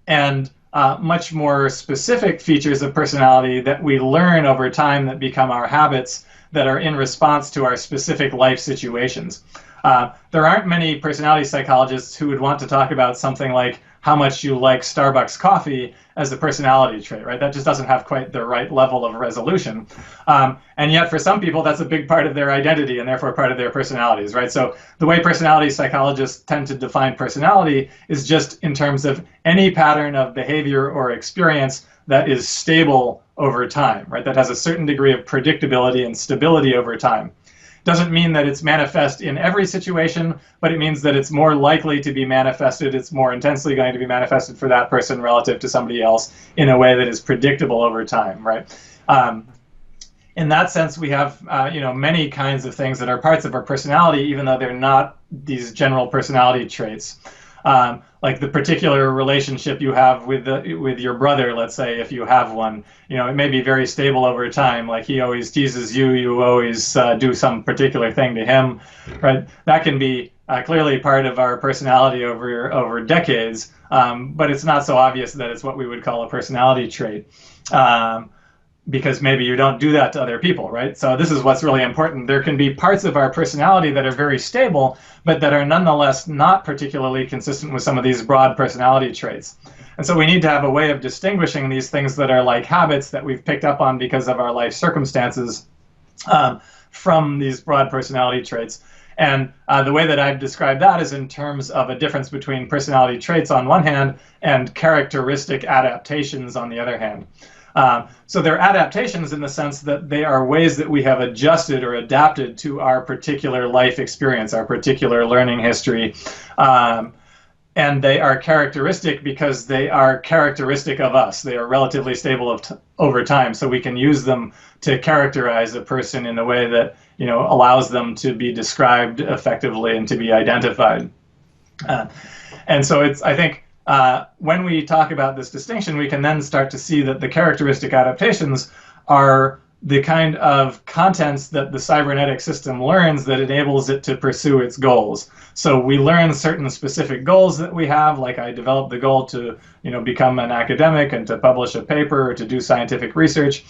and much more specific features of personality that we learn over time that become our habits that are in response to our specific life situations. There aren't many personality psychologists who would want to talk about something like how much you like Starbucks coffee as a personality trait, right? That just doesn't have quite the right level of resolution. And yet for some people, that's a big part of their identity and therefore part of their personalities, right? So the way personality psychologists tend to define personality is just in terms of any pattern of behavior or experience that is stable over time, right? That has a certain degree of predictability and stability over time. Doesn't mean that it's manifest in every situation, but it means that it's more likely to be manifested, it's more intensely going to be manifested for that person relative to somebody else in a way that is predictable over time, right? In that sense, we have many kinds of things that are parts of our personality, even though they're not these general personality traits. Like the particular relationship you have with your brother, let's say, if you have one, it may be very stable over time. Like he always teases you, you always do some particular thing to him, right? That can be clearly part of our personality over decades, but it's not so obvious that it's what we would call a personality trait. Because maybe you don't do that to other people, right? So this is what's really important. There can be parts of our personality that are very stable, but that are nonetheless not particularly consistent with some of these broad personality traits. And so we need to have a way of distinguishing these things that are like habits that we've picked up on because of our life circumstances from these broad personality traits. And the way that I've described that is in terms of a difference between personality traits on one hand and characteristic adaptations on the other hand. So they're adaptations in the sense that they are ways that we have adjusted or adapted to our particular life experience, our particular learning history. And they are characteristic because they are characteristic of us. They are relatively stable over time, so we can use them to characterize a person in a way that allows them to be described effectively and to be identified. And so I think when we talk about this distinction, we can then start to see that the characteristic adaptations are the kind of contents that the cybernetic system learns that enables it to pursue its goals. So we learn certain specific goals that we have, like I developed the goal to become an academic and to publish a paper or to do scientific research.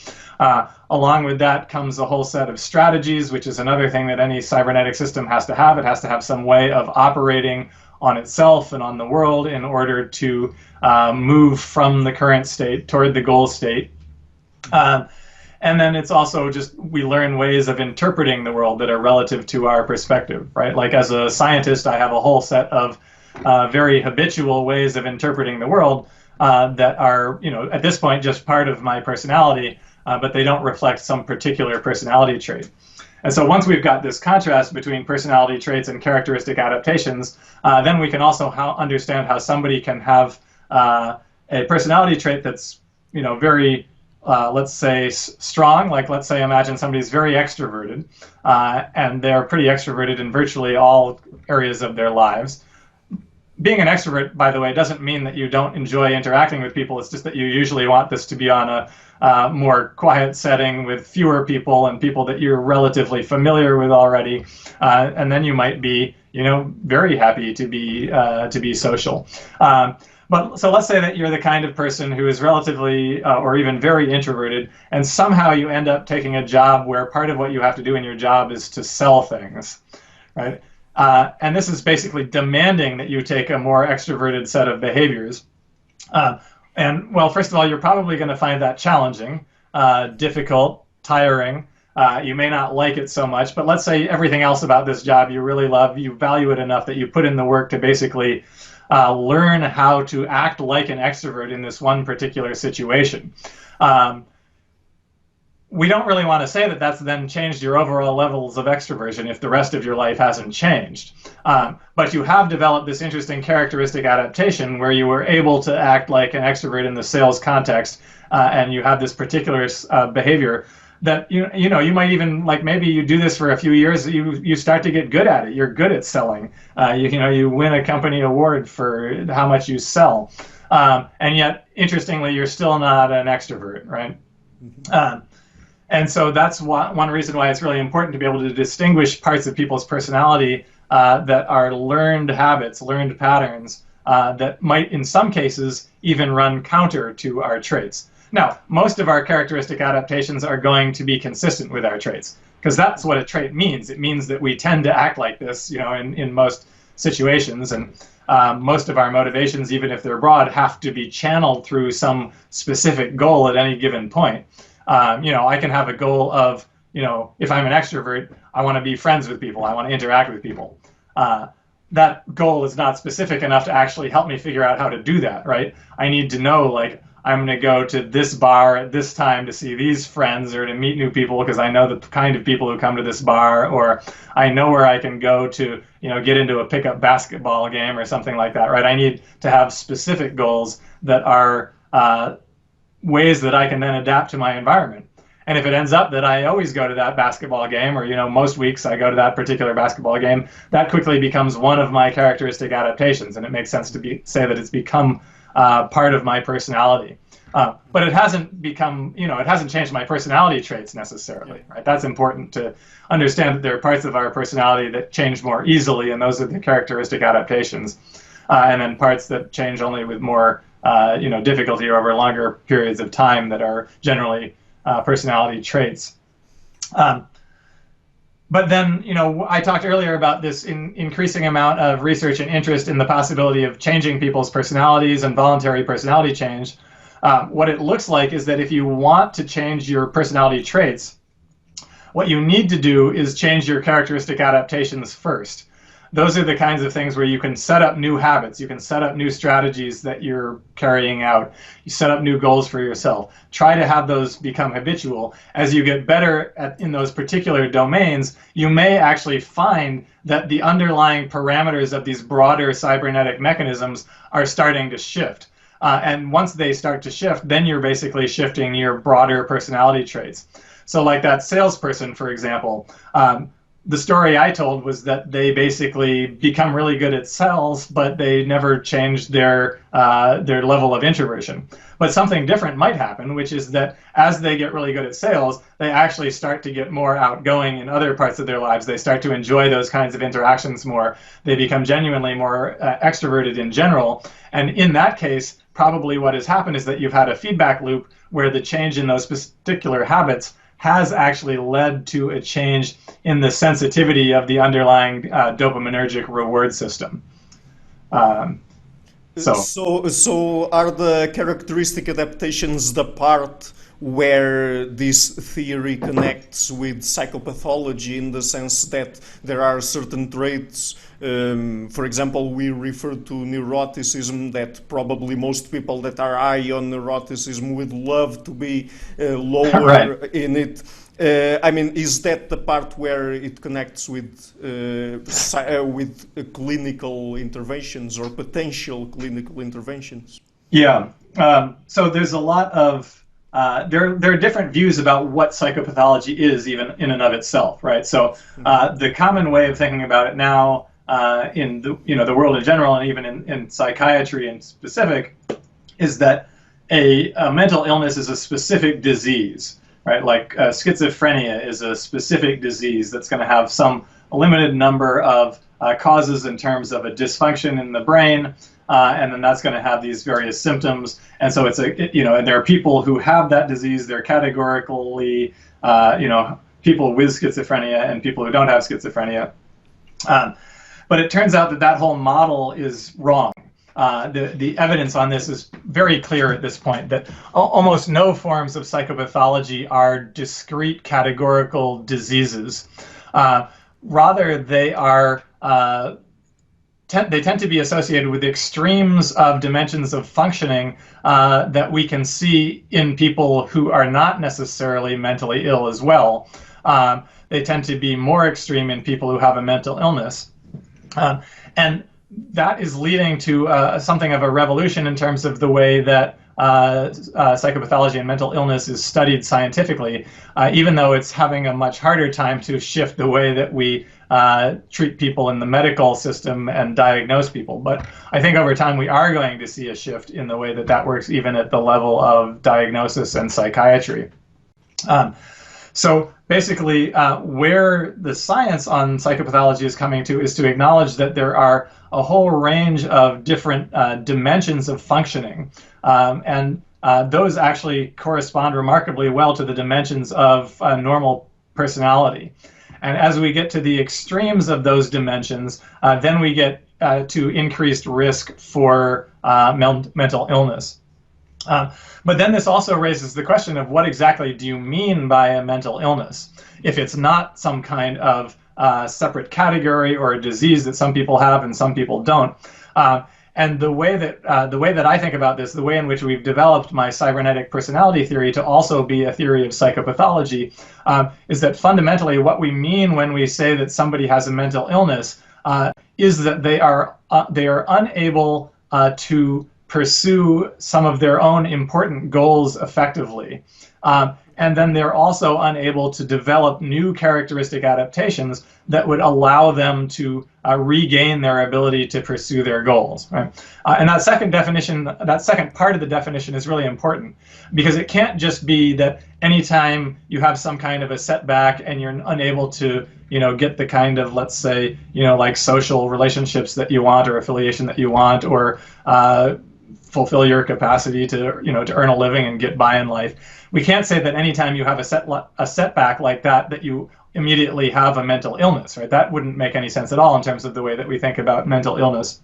Along with that comes a whole set of strategies, which is another thing that any cybernetic system has to have. It has to have some way of operating on itself and on the world in order to move from the current state toward the goal state. And then it's also just we learn ways of interpreting the world that are relative to our perspective, right? Like as a scientist, I have a whole set of very habitual ways of interpreting the world that are, at this point, just part of my personality, but they don't reflect some particular personality trait. And so once we've got this contrast between personality traits and characteristic adaptations, then we can also understand how somebody can have a personality trait that's, very, let's say, strong. Like, let's say, imagine somebody's very extroverted, and they're pretty extroverted in virtually all areas of their lives. Being an extrovert, by the way, doesn't mean that you don't enjoy interacting with people. It's just that you usually want this to be on a more quiet setting with fewer people and people that you're relatively familiar with already, and then you might be, very happy to be social. But so let's say that you're the kind of person who is relatively or even very introverted, and somehow you end up taking a job where part of what you have to do in your job is to sell things, right? And this is basically demanding that you take a more extroverted set of behaviors. And, well, first of all, you're probably going to find that challenging, difficult, tiring. You may not like it so much, but let's say everything else about this job you really love, you value it enough that you put in the work to basically learn how to act like an extrovert in this one particular situation. We don't really want to say that that's then changed your overall levels of extroversion if the rest of your life hasn't changed. But you have developed this interesting characteristic adaptation where you were able to act like an extrovert in the sales context, and you have this particular behavior that you might even, like, maybe you do this for a few years, you start to get good at it. You're good at selling. You win a company award for how much you sell, and yet interestingly you're still not an extrovert, right? Mm-hmm. And so that's one reason why it's really important to be able to distinguish parts of people's personality that are learned habits, learned patterns that might, in some cases, even run counter to our traits. Now, most of our characteristic adaptations are going to be consistent with our traits, because that's what a trait means. It means that we tend to act like this, in most situations, and most of our motivations, even if they're broad, have to be channeled through some specific goal at any given point. I can have a goal of, if I'm an extrovert, I want to be friends with people, I want to interact with people. That goal is not specific enough to actually help me figure out how to do that, right? I need to know, like, I'm going to go to this bar at this time to see these friends or to meet new people because I know the kind of people who come to this bar, or I know where I can go to, get into a pickup basketball game or something like that, right? I need to have specific goals that are ways that I can then adapt to my environment. And if it ends up that I always go to that basketball game, or, most weeks I go to that particular basketball game, that quickly becomes one of my characteristic adaptations. And it makes sense to say that it's become part of my personality. But it hasn't become, it hasn't changed my personality traits necessarily, right? That's important to understand, that there are parts of our personality that change more easily, and those are the characteristic adaptations. And then parts that change only with more, difficulty or over longer periods of time that are generally personality traits. But then, I talked earlier about this increasing amount of research and interest in the possibility of changing people's personalities and voluntary personality change. What it looks like is that if you want to change your personality traits, what you need to do is change your characteristic adaptations first. Those are the kinds of things where you can set up new habits, you can set up new strategies that you're carrying out, you set up new goals for yourself. Try to have those become habitual. As you get better in those particular domains, you may actually find that the underlying parameters of these broader cybernetic mechanisms are starting to shift. And once they start to shift, then you're basically shifting your broader personality traits. So like that salesperson, for example, the story I told was that they basically become really good at sales, but they never changed their level of introversion. But something different might happen, which is that as they get really good at sales, they actually start to get more outgoing in other parts of their lives. They start to enjoy those kinds of interactions more. They become genuinely more extroverted in general. And in that case, probably what has happened is that you've had a feedback loop where the change in those particular habits has actually led to a change in the sensitivity of the underlying dopaminergic reward system. So are the characteristic adaptations the part where this theory connects with psychopathology, in the sense that there are certain traits, for example, we refer to neuroticism, that probably most people that are high on neuroticism would love to be lower right. in it. Is that the part where it connects with clinical interventions or potential clinical interventions? Yeah. So there's a lot of there are different views about what psychopathology is, even in and of itself, right? So the common way of thinking about it now in the world in general, and even in psychiatry in specific, is that a mental illness is a specific disease. Right, like schizophrenia is a specific disease that's going to have some limited number of causes in terms of a dysfunction in the brain, and then that's going to have these various symptoms. And so and there are people who have that disease. They're categorically, people with schizophrenia and people who don't have schizophrenia. But it turns out that whole model is wrong. The evidence on this is very clear at this point, that almost no forms of psychopathology are discrete categorical diseases. Rather, they are they tend to be associated with extremes of dimensions of functioning that we can see in people who are not necessarily mentally ill as well. They tend to be more extreme in people who have a mental illness. And that is leading to something of a revolution in terms of the way that psychopathology and mental illness is studied scientifically, even though it's having a much harder time to shift the way that we treat people in the medical system and diagnose people. But I think over time we are going to see a shift in the way that works, even at the level of diagnosis and psychiatry. So basically, where the science on psychopathology is coming to is to acknowledge that there are a whole range of different dimensions of functioning. And those actually correspond remarkably well to the dimensions of normal personality. And as we get to the extremes of those dimensions, then we get to increased risk for mental illness. But then this also raises the question of what exactly do you mean by a mental illness? If it's not some kind of separate category or a disease that some people have and some people don't. And the way that I think about this, the way in which we've developed my cybernetic personality theory to also be a theory of psychopathology, is that fundamentally what we mean when we say that somebody has a mental illness is that they are unable to pursue some of their own important goals effectively. And then they're also unable to develop new characteristic adaptations that would allow them to regain their ability to pursue their goals. Right? And that second part of the definition is really important, because it can't just be that anytime you have some kind of a setback and you're unable to, get the kind of, let's say, like social relationships that you want or affiliation that you want, or fulfill your capacity to, to earn a living and get by in life. We can't say that anytime you have a setback like that you immediately have a mental illness, right? That wouldn't make any sense at all in terms of the way that we think about mental illness.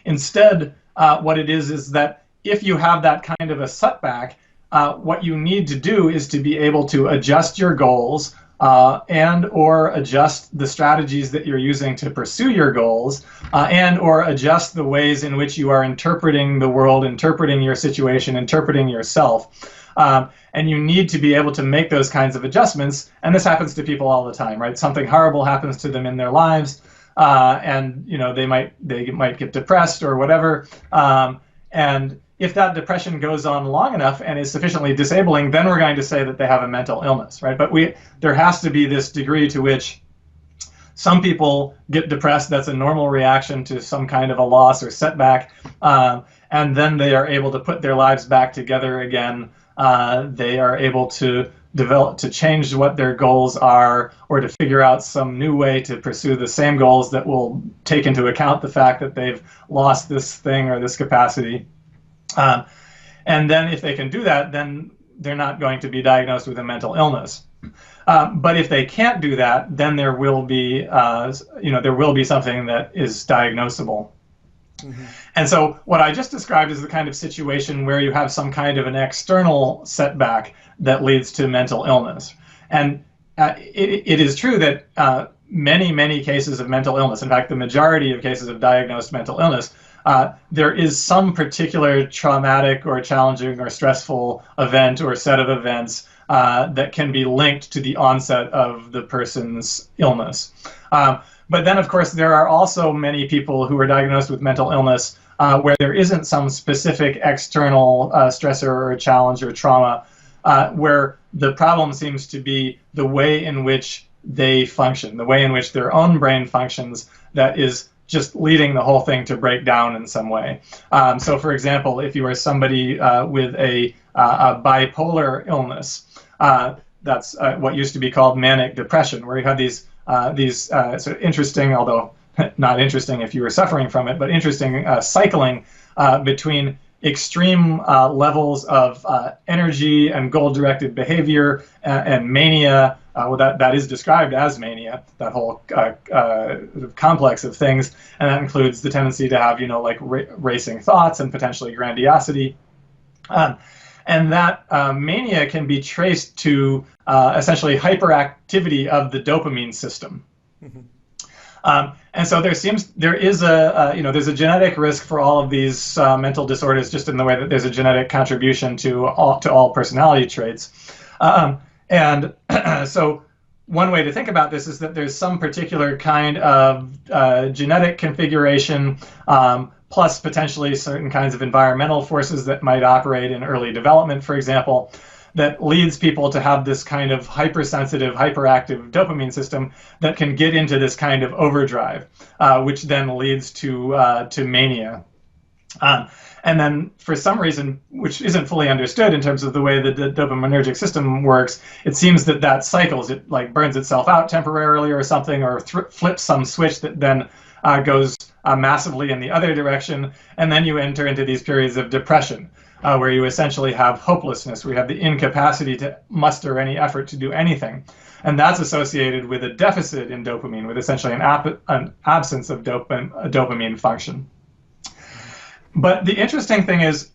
Instead, what it is that if you have that kind of a setback, what you need to do is to be able to adjust your goals and or adjust the strategies that you're using to pursue your goals, and or adjust the ways in which you are interpreting the world, interpreting your situation, interpreting yourself. And you need to be able to make those kinds of adjustments, and this happens to people all the time, right? Something horrible happens to them in their lives, and they might get depressed or whatever, and if that depression goes on long enough and is sufficiently disabling, then we're going to say that they have a mental illness, right? But there has to be this degree to which some people get depressed. That's a normal reaction to some kind of a loss or setback, and then they are able to put their lives back together again. They are able to change what their goals are, or to figure out some new way to pursue the same goals that will take into account the fact that they've lost this thing or this capacity. And then if they can do that, then they're not going to be diagnosed with a mental illness. But if they can't do that, then there will be something that is diagnosable. Mm-hmm. And so what I just described is the kind of situation where you have some kind of an external setback that leads to mental illness. And it is true that many cases of mental illness, in fact, the majority of cases of diagnosed mental illness, there is some particular traumatic or challenging or stressful event or set of events that can be linked to the onset of the person's illness. But then, of course, there are also many people who are diagnosed with mental illness where there isn't some specific external stressor or challenge or trauma, where the problem seems to be the way in which they function, the way in which their own brain functions, that is just leading the whole thing to break down in some way. So, for example, if you are somebody with a bipolar illness, that's what used to be called manic depression, where you have these sort of interesting, although not interesting if you were suffering from it, but interesting cycling between extreme levels of energy and goal-directed behavior and mania. That is described as mania, that whole complex of things, and that includes the tendency to have, racing thoughts and potentially grandiosity. And that mania can be traced to essentially hyperactivity of the dopamine system. Mm-hmm. And so there is there's a genetic risk for all of these mental disorders, just in the way that there's a genetic contribution to all personality traits. And so one way to think about this is that there's some particular kind of genetic configuration, plus potentially certain kinds of environmental forces that might operate in early development, for example, that leads people to have this kind of hypersensitive, hyperactive dopamine system that can get into this kind of overdrive, which then leads to mania. And then for some reason, which isn't fully understood in terms of the way that the dopaminergic system works, it seems that cycles. It like burns itself out temporarily or something, or flips some switch that then goes massively in the other direction, and then you enter into these periods of depression. where you essentially have hopelessness, where you have the incapacity to muster any effort to do anything. And that's associated with a deficit in dopamine, with essentially an absence of dopamine function. But the interesting thing is,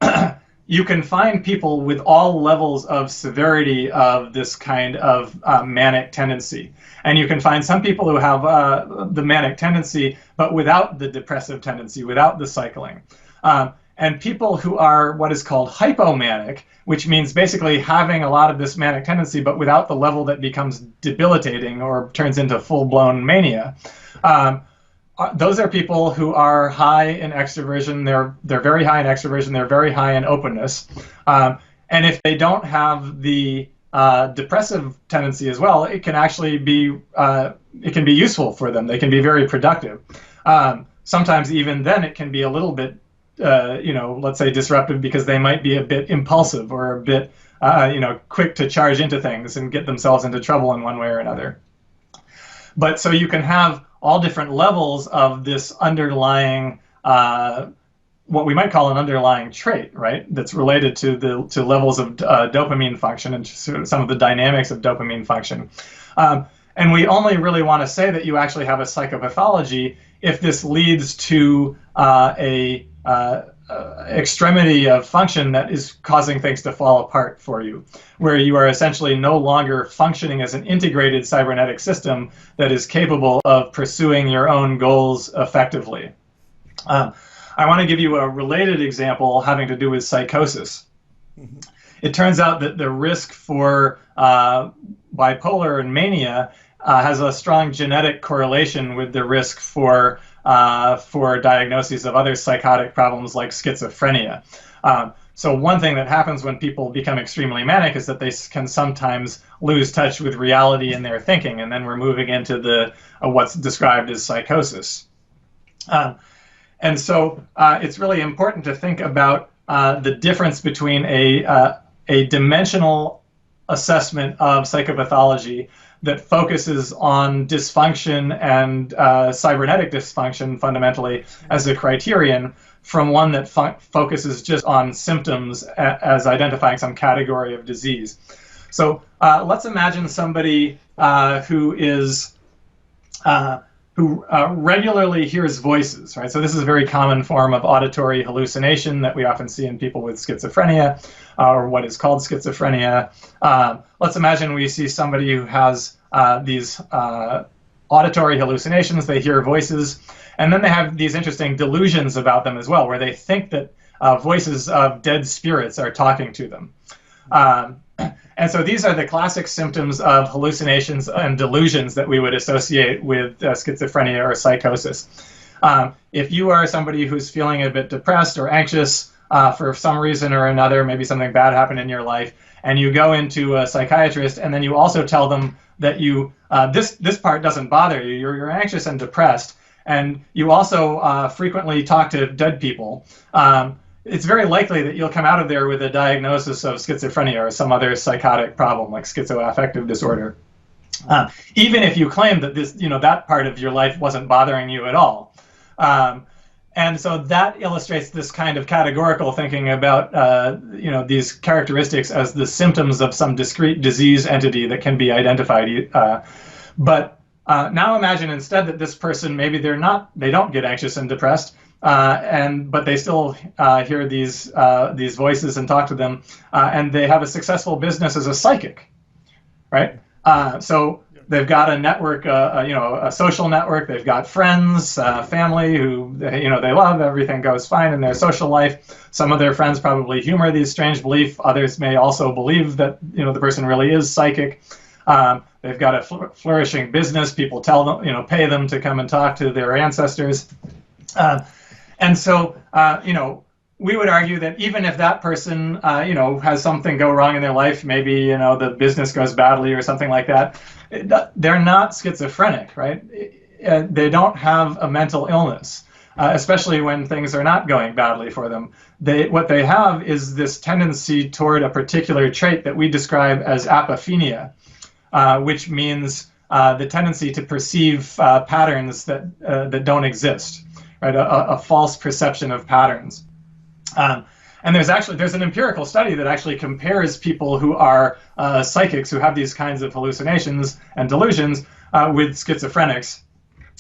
you can find people with all levels of severity of this kind of manic tendency. And you can find some people who have the manic tendency, but without the depressive tendency, without the cycling. And people who are what is called hypomanic, which means basically having a lot of this manic tendency, but without the level that becomes debilitating or turns into full-blown mania. Those are people who are high in extroversion. They're very high in extroversion. They're very high in openness. And if they don't have the depressive tendency as well, it can actually be useful for them. They can be very productive. Sometimes even then it can be a little bit, let's say disruptive, because they might be a bit impulsive or a bit, quick to charge into things and get themselves into trouble in one way or another. But so you can have all different levels of this underlying, what we might call an underlying trait, right? That's related to levels of dopamine function and some of the dynamics of dopamine function. And we only really want to say that you actually have a psychopathology if this leads to a extremity of function that is causing things to fall apart for you, where you are essentially no longer functioning as an integrated cybernetic system that is capable of pursuing your own goals effectively. I want to give you a related example having to do with psychosis. Mm-hmm. It turns out that the risk for bipolar and mania has a strong genetic correlation with the risk for diagnoses of other psychotic problems like schizophrenia. So one thing that happens when people become extremely manic is that they can sometimes lose touch with reality in their thinking, and then we're moving into the what's described as psychosis. And so it's really important to think about the difference between a dimensional assessment of psychopathology that focuses on dysfunction and cybernetic dysfunction fundamentally as a criterion, from one that focuses just on symptoms as identifying some category of disease. So let's imagine somebody who regularly hears voices, right? So this is a very common form of auditory hallucination that we often see in people with schizophrenia, or what is called schizophrenia. Let's imagine we see somebody who has these auditory hallucinations. They hear voices, and then they have these interesting delusions about them as well, where they think that voices of dead spirits are talking to them. And so these are the classic symptoms of hallucinations and delusions that we would associate with schizophrenia or psychosis. If you are somebody who's feeling a bit depressed or anxious for some reason or another, maybe something bad happened in your life, and you go into a psychiatrist, and then you also tell them that you this part doesn't bother you, you're anxious and depressed, and you also frequently talk to dead people, it's very likely that you'll come out of there with a diagnosis of schizophrenia or some other psychotic problem like schizoaffective disorder. Even if you claim that that part of your life wasn't bothering you at all. And so that illustrates this kind of categorical thinking about these characteristics as the symptoms of some discrete disease entity that can be identified. But now imagine instead that this person, maybe they don't get anxious and depressed, but they still hear these voices and talk to them, and they have a successful business as a psychic, right? So they've got a network, a social network. They've got friends, family who they love. Everything goes fine in their social life. Some of their friends probably humor these strange beliefs. Others may also believe that the person really is psychic. They've got a flourishing business. People tell them, pay them to come and talk to their ancestors. And so, we would argue that even if that person, has something go wrong in their life, maybe, the business goes badly or something like that, they're not schizophrenic, right? They don't have a mental illness, especially when things are not going badly for them. What they have is this tendency toward a particular trait that we describe as apophenia, which means the tendency to perceive patterns that don't exist. Right, a false perception of patterns. And there's an empirical study that actually compares people who are psychics who have these kinds of hallucinations and delusions with schizophrenics.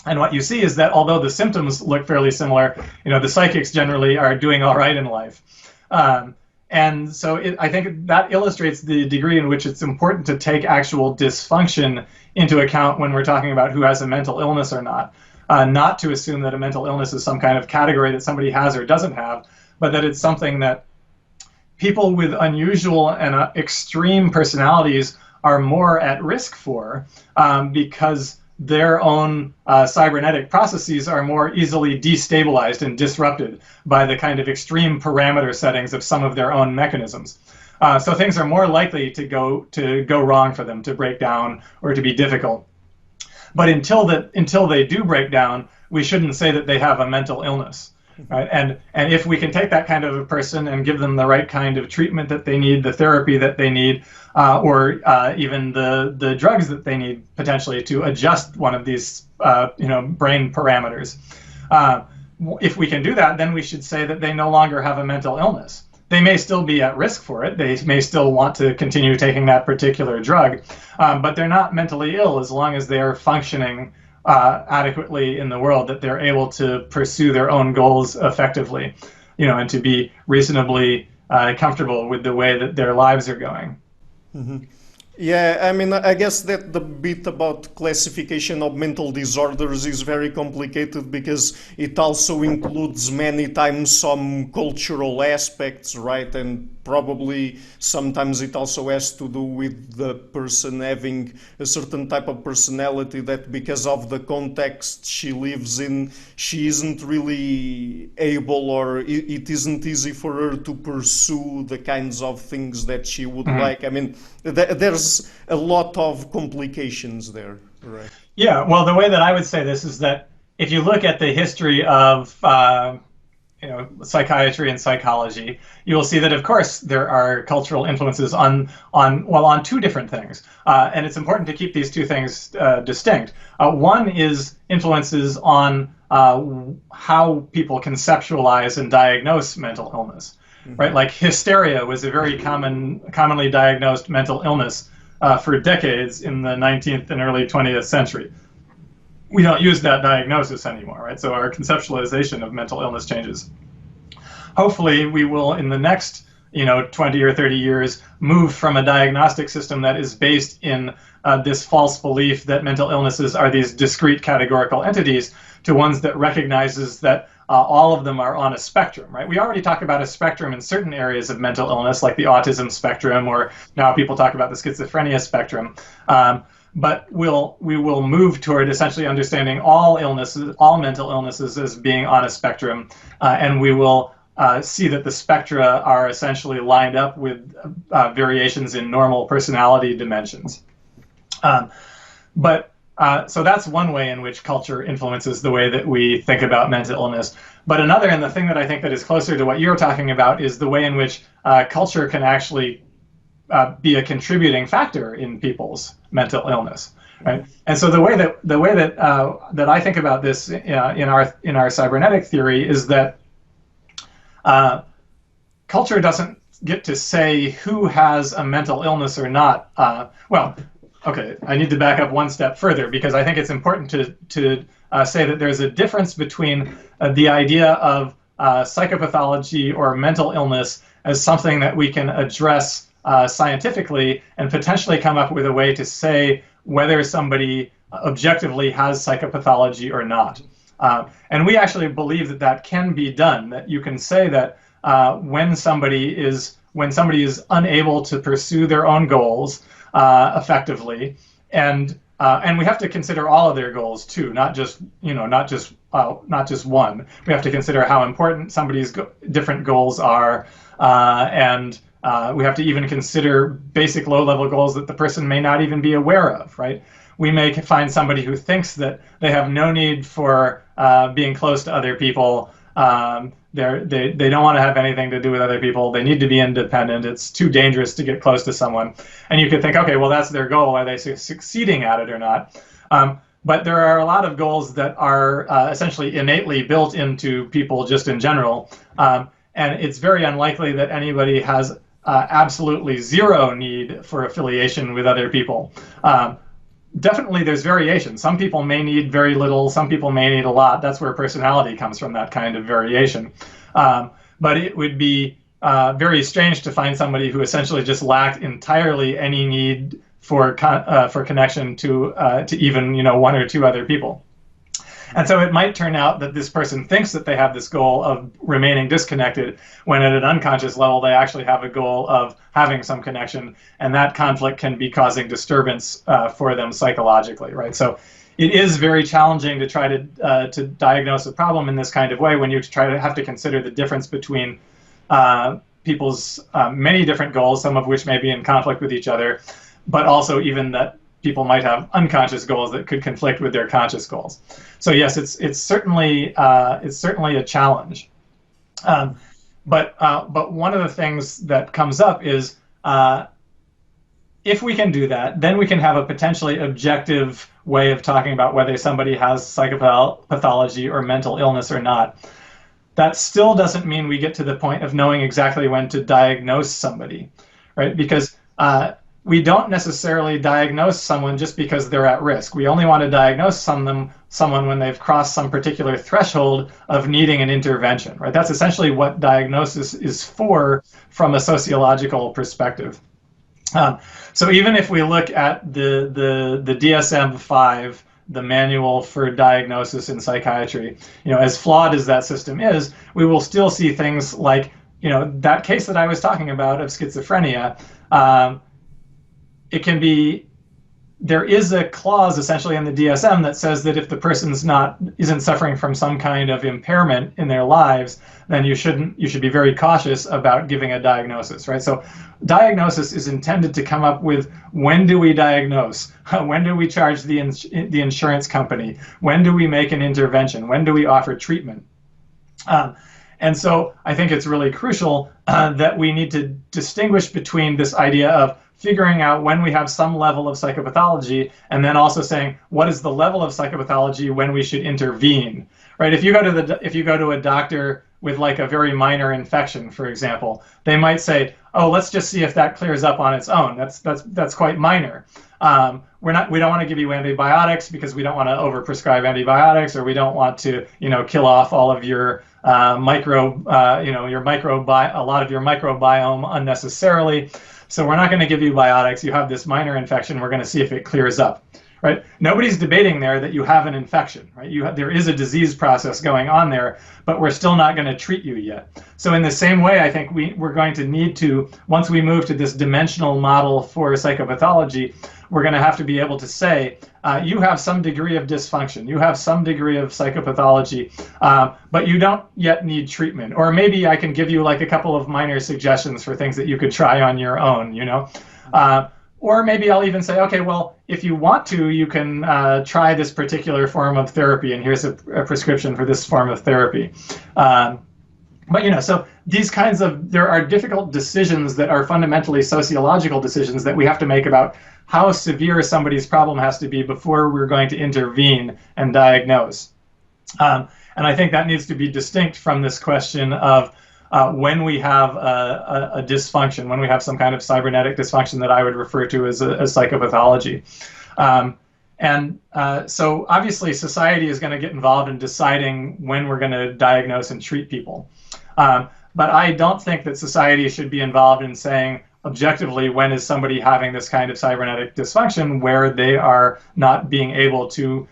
And what you see is that although the symptoms look fairly similar, the psychics generally are doing all right in life. And so I think that illustrates the degree in which it's important to take actual dysfunction into account when we're talking about who has a mental illness or not. Not to assume that a mental illness is some kind of category that somebody has or doesn't have, but that it's something that people with unusual and extreme personalities are more at risk for because their own cybernetic processes are more easily destabilized and disrupted by the kind of extreme parameter settings of some of their own mechanisms. So things are more likely to go wrong for them, to break down or to be difficult. But until they do break down, we shouldn't say that they have a mental illness. Right? And if we can take that kind of a person and give them the right kind of treatment that they need, the therapy that they need, or even the drugs that they need potentially to adjust one of these brain parameters, if we can do that, then we should say that they no longer have a mental illness. They may still be at risk for it. They may still want to continue taking that particular drug, but they're not mentally ill as long as they are functioning adequately in the world, that they're able to pursue their own goals effectively, and to be reasonably comfortable with the way that their lives are going. Mm-hmm. Yeah, I mean, I guess that the bit about classification of mental disorders is very complicated because it also includes many times some cultural aspects, right? And probably sometimes it also has to do with the person having a certain type of personality that because of the context she lives in, she isn't really able, or it isn't easy for her to pursue the kinds of things that she would like. I mean, there's a lot of complications there, right? Yeah, well, the way that I would say this is that if you look at the history of psychiatry and psychology, you will see that, of course, there are cultural influences on two different things, and it's important to keep these two things distinct. One is influences on how people conceptualize and diagnose mental illness, right? Like hysteria was a very commonly diagnosed mental illness for decades in the 19th and early 20th century. We don't use that diagnosis anymore, right? So our conceptualization of mental illness changes. Hopefully we will, in the next 20 or 30 years, move from a diagnostic system that is based in this false belief that mental illnesses are these discrete categorical entities to ones that recognizes that all of them are on a spectrum, right? We already talk about a spectrum in certain areas of mental illness, like the autism spectrum, or now people talk about the schizophrenia spectrum. But we will move toward essentially understanding all mental illnesses as being on a spectrum, and we will see that the spectra are essentially lined up with variations in normal personality dimensions. So that's one way in which culture influences the way that we think about mental illness. But another, and the thing that I think that is closer to what you're talking about, is the way in which culture can actually be a contributing factor in people's mental illness, right? And so the way that I think about this in our cybernetic theory is that culture doesn't get to say who has a mental illness or not. Okay, I need to back up one step further, because I think it's important to say that there's a difference between the idea of psychopathology or mental illness as something that we can address scientifically and potentially come up with a way to say whether somebody objectively has psychopathology or not. And we actually believe that that can be done, that you can say that when somebody is unable to pursue their own goals effectively, and we have to consider all of their goals too, not just one. We have to consider how important somebody's different goals are, and we have to even consider basic low-level goals that the person may not even be aware of, right? We may find somebody who thinks that they have no need for being close to other people. They don't want to have anything to do with other people. They need to be independent. It's too dangerous to get close to someone. And you could think, okay, well, that's their goal. Are they succeeding at it or not? But there are a lot of goals that are essentially innately built into people just in general. and it's very unlikely that anybody has absolutely zero need for affiliation with other people. Definitely there's variation. Some people may need very little, some people may need a lot. That's where personality comes from, that kind of variation. But it would be very strange to find somebody who essentially just lacked entirely any need for connection to even one or two other people. And so it might turn out that this person thinks that they have this goal of remaining disconnected, when at an unconscious level they actually have a goal of having some connection, and that conflict can be causing disturbance for them psychologically, right? So it is very challenging to try to diagnose a problem in this kind of way, when you have to consider the difference between people's many different goals, some of which may be in conflict with each other, but also even that people might have unconscious goals that could conflict with their conscious goals. So yes, it's certainly a challenge. But one of the things that comes up is if we can do that, then we can have a potentially objective way of talking about whether somebody has psychopathology or mental illness or not. That still doesn't mean we get to the point of knowing exactly when to diagnose somebody, right? Because we don't necessarily diagnose someone just because they're at risk. We only want to diagnose someone when they've crossed some particular threshold of needing an intervention, right? That's essentially what diagnosis is for from a sociological perspective. So even if we look at the DSM-5, the manual for diagnosis in psychiatry, as flawed as that system is, we will still see things like, that case that I was talking about of schizophrenia. There is a clause essentially in the DSM that says that if the person isn't suffering from some kind of impairment in their lives, then you should be very cautious about giving a diagnosis, right? So diagnosis is intended to come up with, when do we diagnose? When do we charge the insurance company? When do we make an intervention? When do we offer treatment? And so I think it's really crucial that we need to distinguish between this idea of figuring out when we have some level of psychopathology, and then also saying, what is the level of psychopathology when we should intervene, right? If you go to a doctor with like a very minor infection, for example, they might say, oh, let's just see if that clears up on its own. That's quite minor. We don't want to give you antibiotics because we don't want to overprescribe antibiotics, or we don't want to kill off all of your a lot of your microbiome unnecessarily. So we're not going to give you biotics. You have this minor infection. We're going to see if it clears up, right? Nobody's debating there that you have an infection, right? There is a disease process going on there, but we're still not going to treat you yet. So in the same way, I think we're going to need to, once we move to this dimensional model for psychopathology, we're going to have to be able to say, you have some degree of dysfunction, you have some degree of psychopathology, but you don't yet need treatment. Or maybe I can give you like a couple of minor suggestions for things that you could try on your own, Or maybe I'll even say, okay, well, if you want to, you can try this particular form of therapy, and here's a prescription for this form of therapy. But so these kinds of, there are difficult decisions that are fundamentally sociological decisions that we have to make about how severe somebody's problem has to be before we're going to intervene and diagnose. And I think that needs to be distinct from this question of when we have a dysfunction, when we have some kind of cybernetic dysfunction that I would refer to as psychopathology. So obviously society is going to get involved in deciding when we're going to diagnose and treat people. But I don't think that society should be involved in saying objectively when is somebody having this kind of cybernetic dysfunction where they are not being able to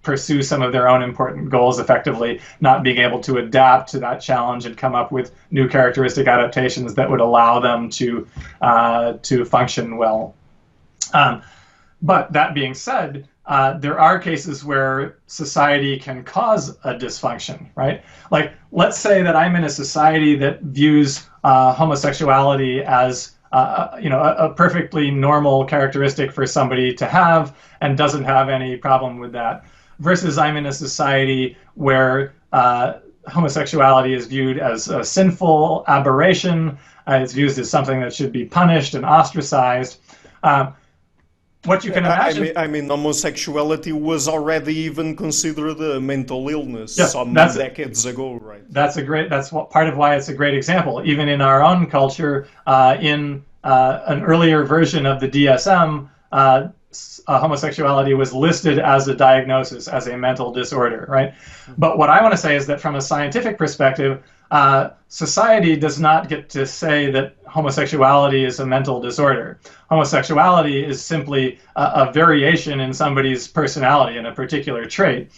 pursue some of their own important goals effectively, not being able to adapt to that challenge and come up with new characteristic adaptations that would allow them to function well. But that being said, there are cases where society can cause a dysfunction, right? Like, let's say that I'm in a society that views homosexuality as a perfectly normal characteristic for somebody to have and doesn't have any problem with that, versus I'm in a society where homosexuality is viewed as a sinful aberration. It's viewed as something that should be punished and ostracized. what you can imagine. I mean, homosexuality was already even considered a mental illness some decades ago, right? That's part of why it's a great example. Even in our own culture, in an earlier version of the DSM, homosexuality was listed as a diagnosis, as a mental disorder, right? But what I want to say is that from a scientific perspective, society does not get to say that homosexuality is a mental disorder. Homosexuality is simply a variation in somebody's personality and a particular trait.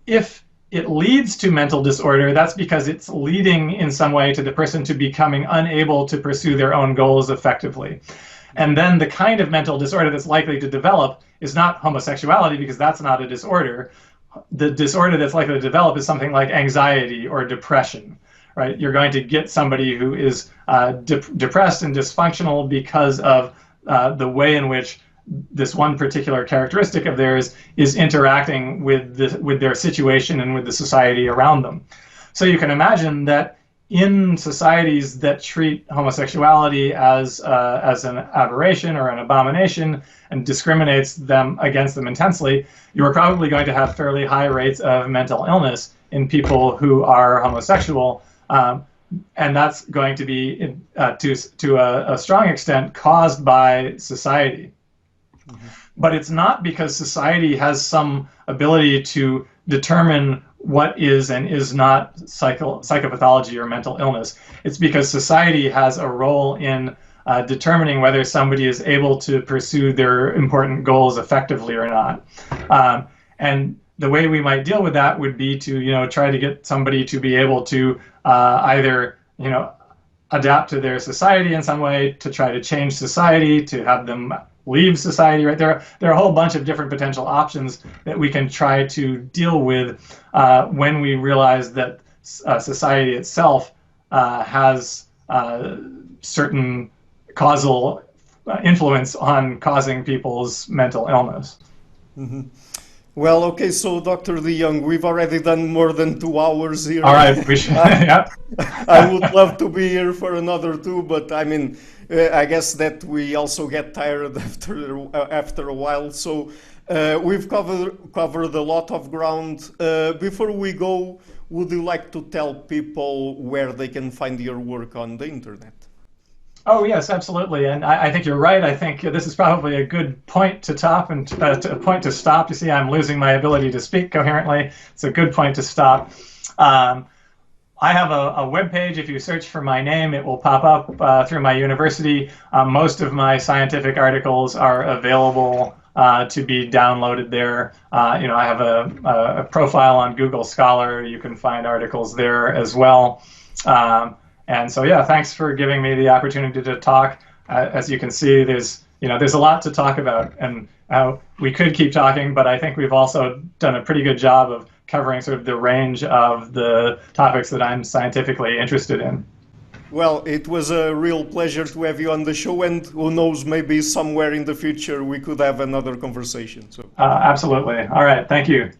If it leads to mental disorder, that's because it's leading in some way to the person to becoming unable to pursue their own goals effectively. And then the kind of mental disorder that's likely to develop is not homosexuality, because that's not a disorder. The disorder that's likely to develop is something like anxiety or depression, right? You're going to get somebody who is depressed and dysfunctional because of the way in which this one particular characteristic of theirs is interacting with their situation and with the society around them. So you can imagine that in societies that treat homosexuality as an aberration or an abomination and discriminates against them intensely, you are probably going to have fairly high rates of mental illness in people who are homosexual, and that's going to be to a strong extent caused by society. Mm-hmm. But it's not because society has some ability to determine what is and is not psychopathology or mental illness. It's because society has a role in determining whether somebody is able to pursue their important goals effectively or not. And the way we might deal with that would be to, try to get somebody to be able to either, adapt to their society in some way, to try to change society, to have them leave society, right? There are a whole bunch of different potential options that we can try to deal with when we realize that society itself has certain causal influence on causing people's mental illness. Mm-hmm. Well, okay, so Dr. DeYoung, we've already done more than 2 hours here. All right, we should. Yeah. I would love to be here for another 2, but I mean, I guess that we also get tired after a while. So we've covered a lot of ground. Before we go, would you like to tell people where they can find your work on the internet? Oh, yes, absolutely. And I think you're right. I think this is probably a good point to stop and a point to stop. You see, I'm losing my ability to speak coherently. It's a good point to stop. I have a web page. If you search for my name, it will pop up through my university. Most of my scientific articles are available to be downloaded there. I have a profile on Google Scholar. You can find articles there as well. And so, yeah, thanks for giving me the opportunity to talk. As you can see, there's a lot to talk about, and we could keep talking, but I think we've also done a pretty good job of covering sort of the range of the topics that I'm scientifically interested in. Well, it was a real pleasure to have you on the show, and who knows, maybe somewhere in the future we could have another conversation. So. Absolutely. All right. Thank you.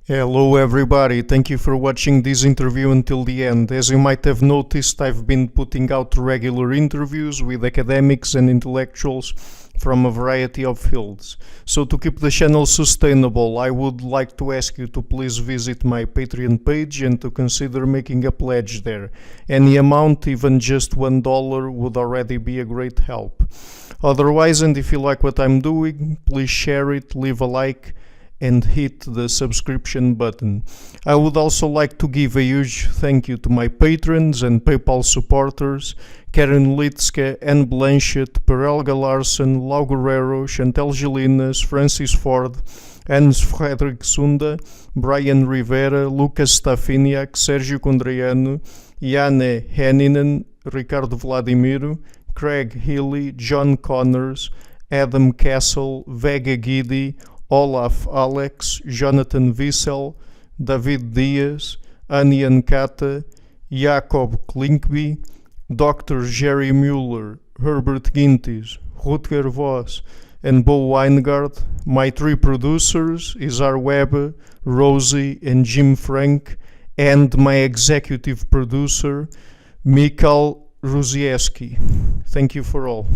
Hello everybody, thank you for watching this interview until the end. As you might have noticed, I've been putting out regular interviews with academics and intellectuals from a variety of fields. So to keep the channel sustainable, I would like to ask you to please visit my Patreon page and to consider making a pledge there. Any amount, even just $1, would already be a great help. Otherwise, and if you like what I'm doing, please share it, leave a like, and hit the subscription button. I would also like to give a huge thank you to my patrons and PayPal supporters: Karen Litska, Anne Blanchett, Perelga Larsen, Lau Guerrero, Chantel Gelinas, Francis Ford, Hans Frederick Sunda, Brian Rivera, Lucas Stafiniak, Sergio Condriano, Jane Henninen, Ricardo Vladimiro, Craig Healy, John Connors, Adam Castle, Vega Guidi, Olaf Alex, Jonathan Wiesel, David Diaz, Annie Ancata, Jacob Klinkby, Dr. Jerry Mueller, Herbert Gintis, Rutger Voss, and Bo Weingart, my 3 producers, Izar Weber, Rosie, and Jim Frank, and my executive producer, Mikhail Ruzieski. Thank you for all.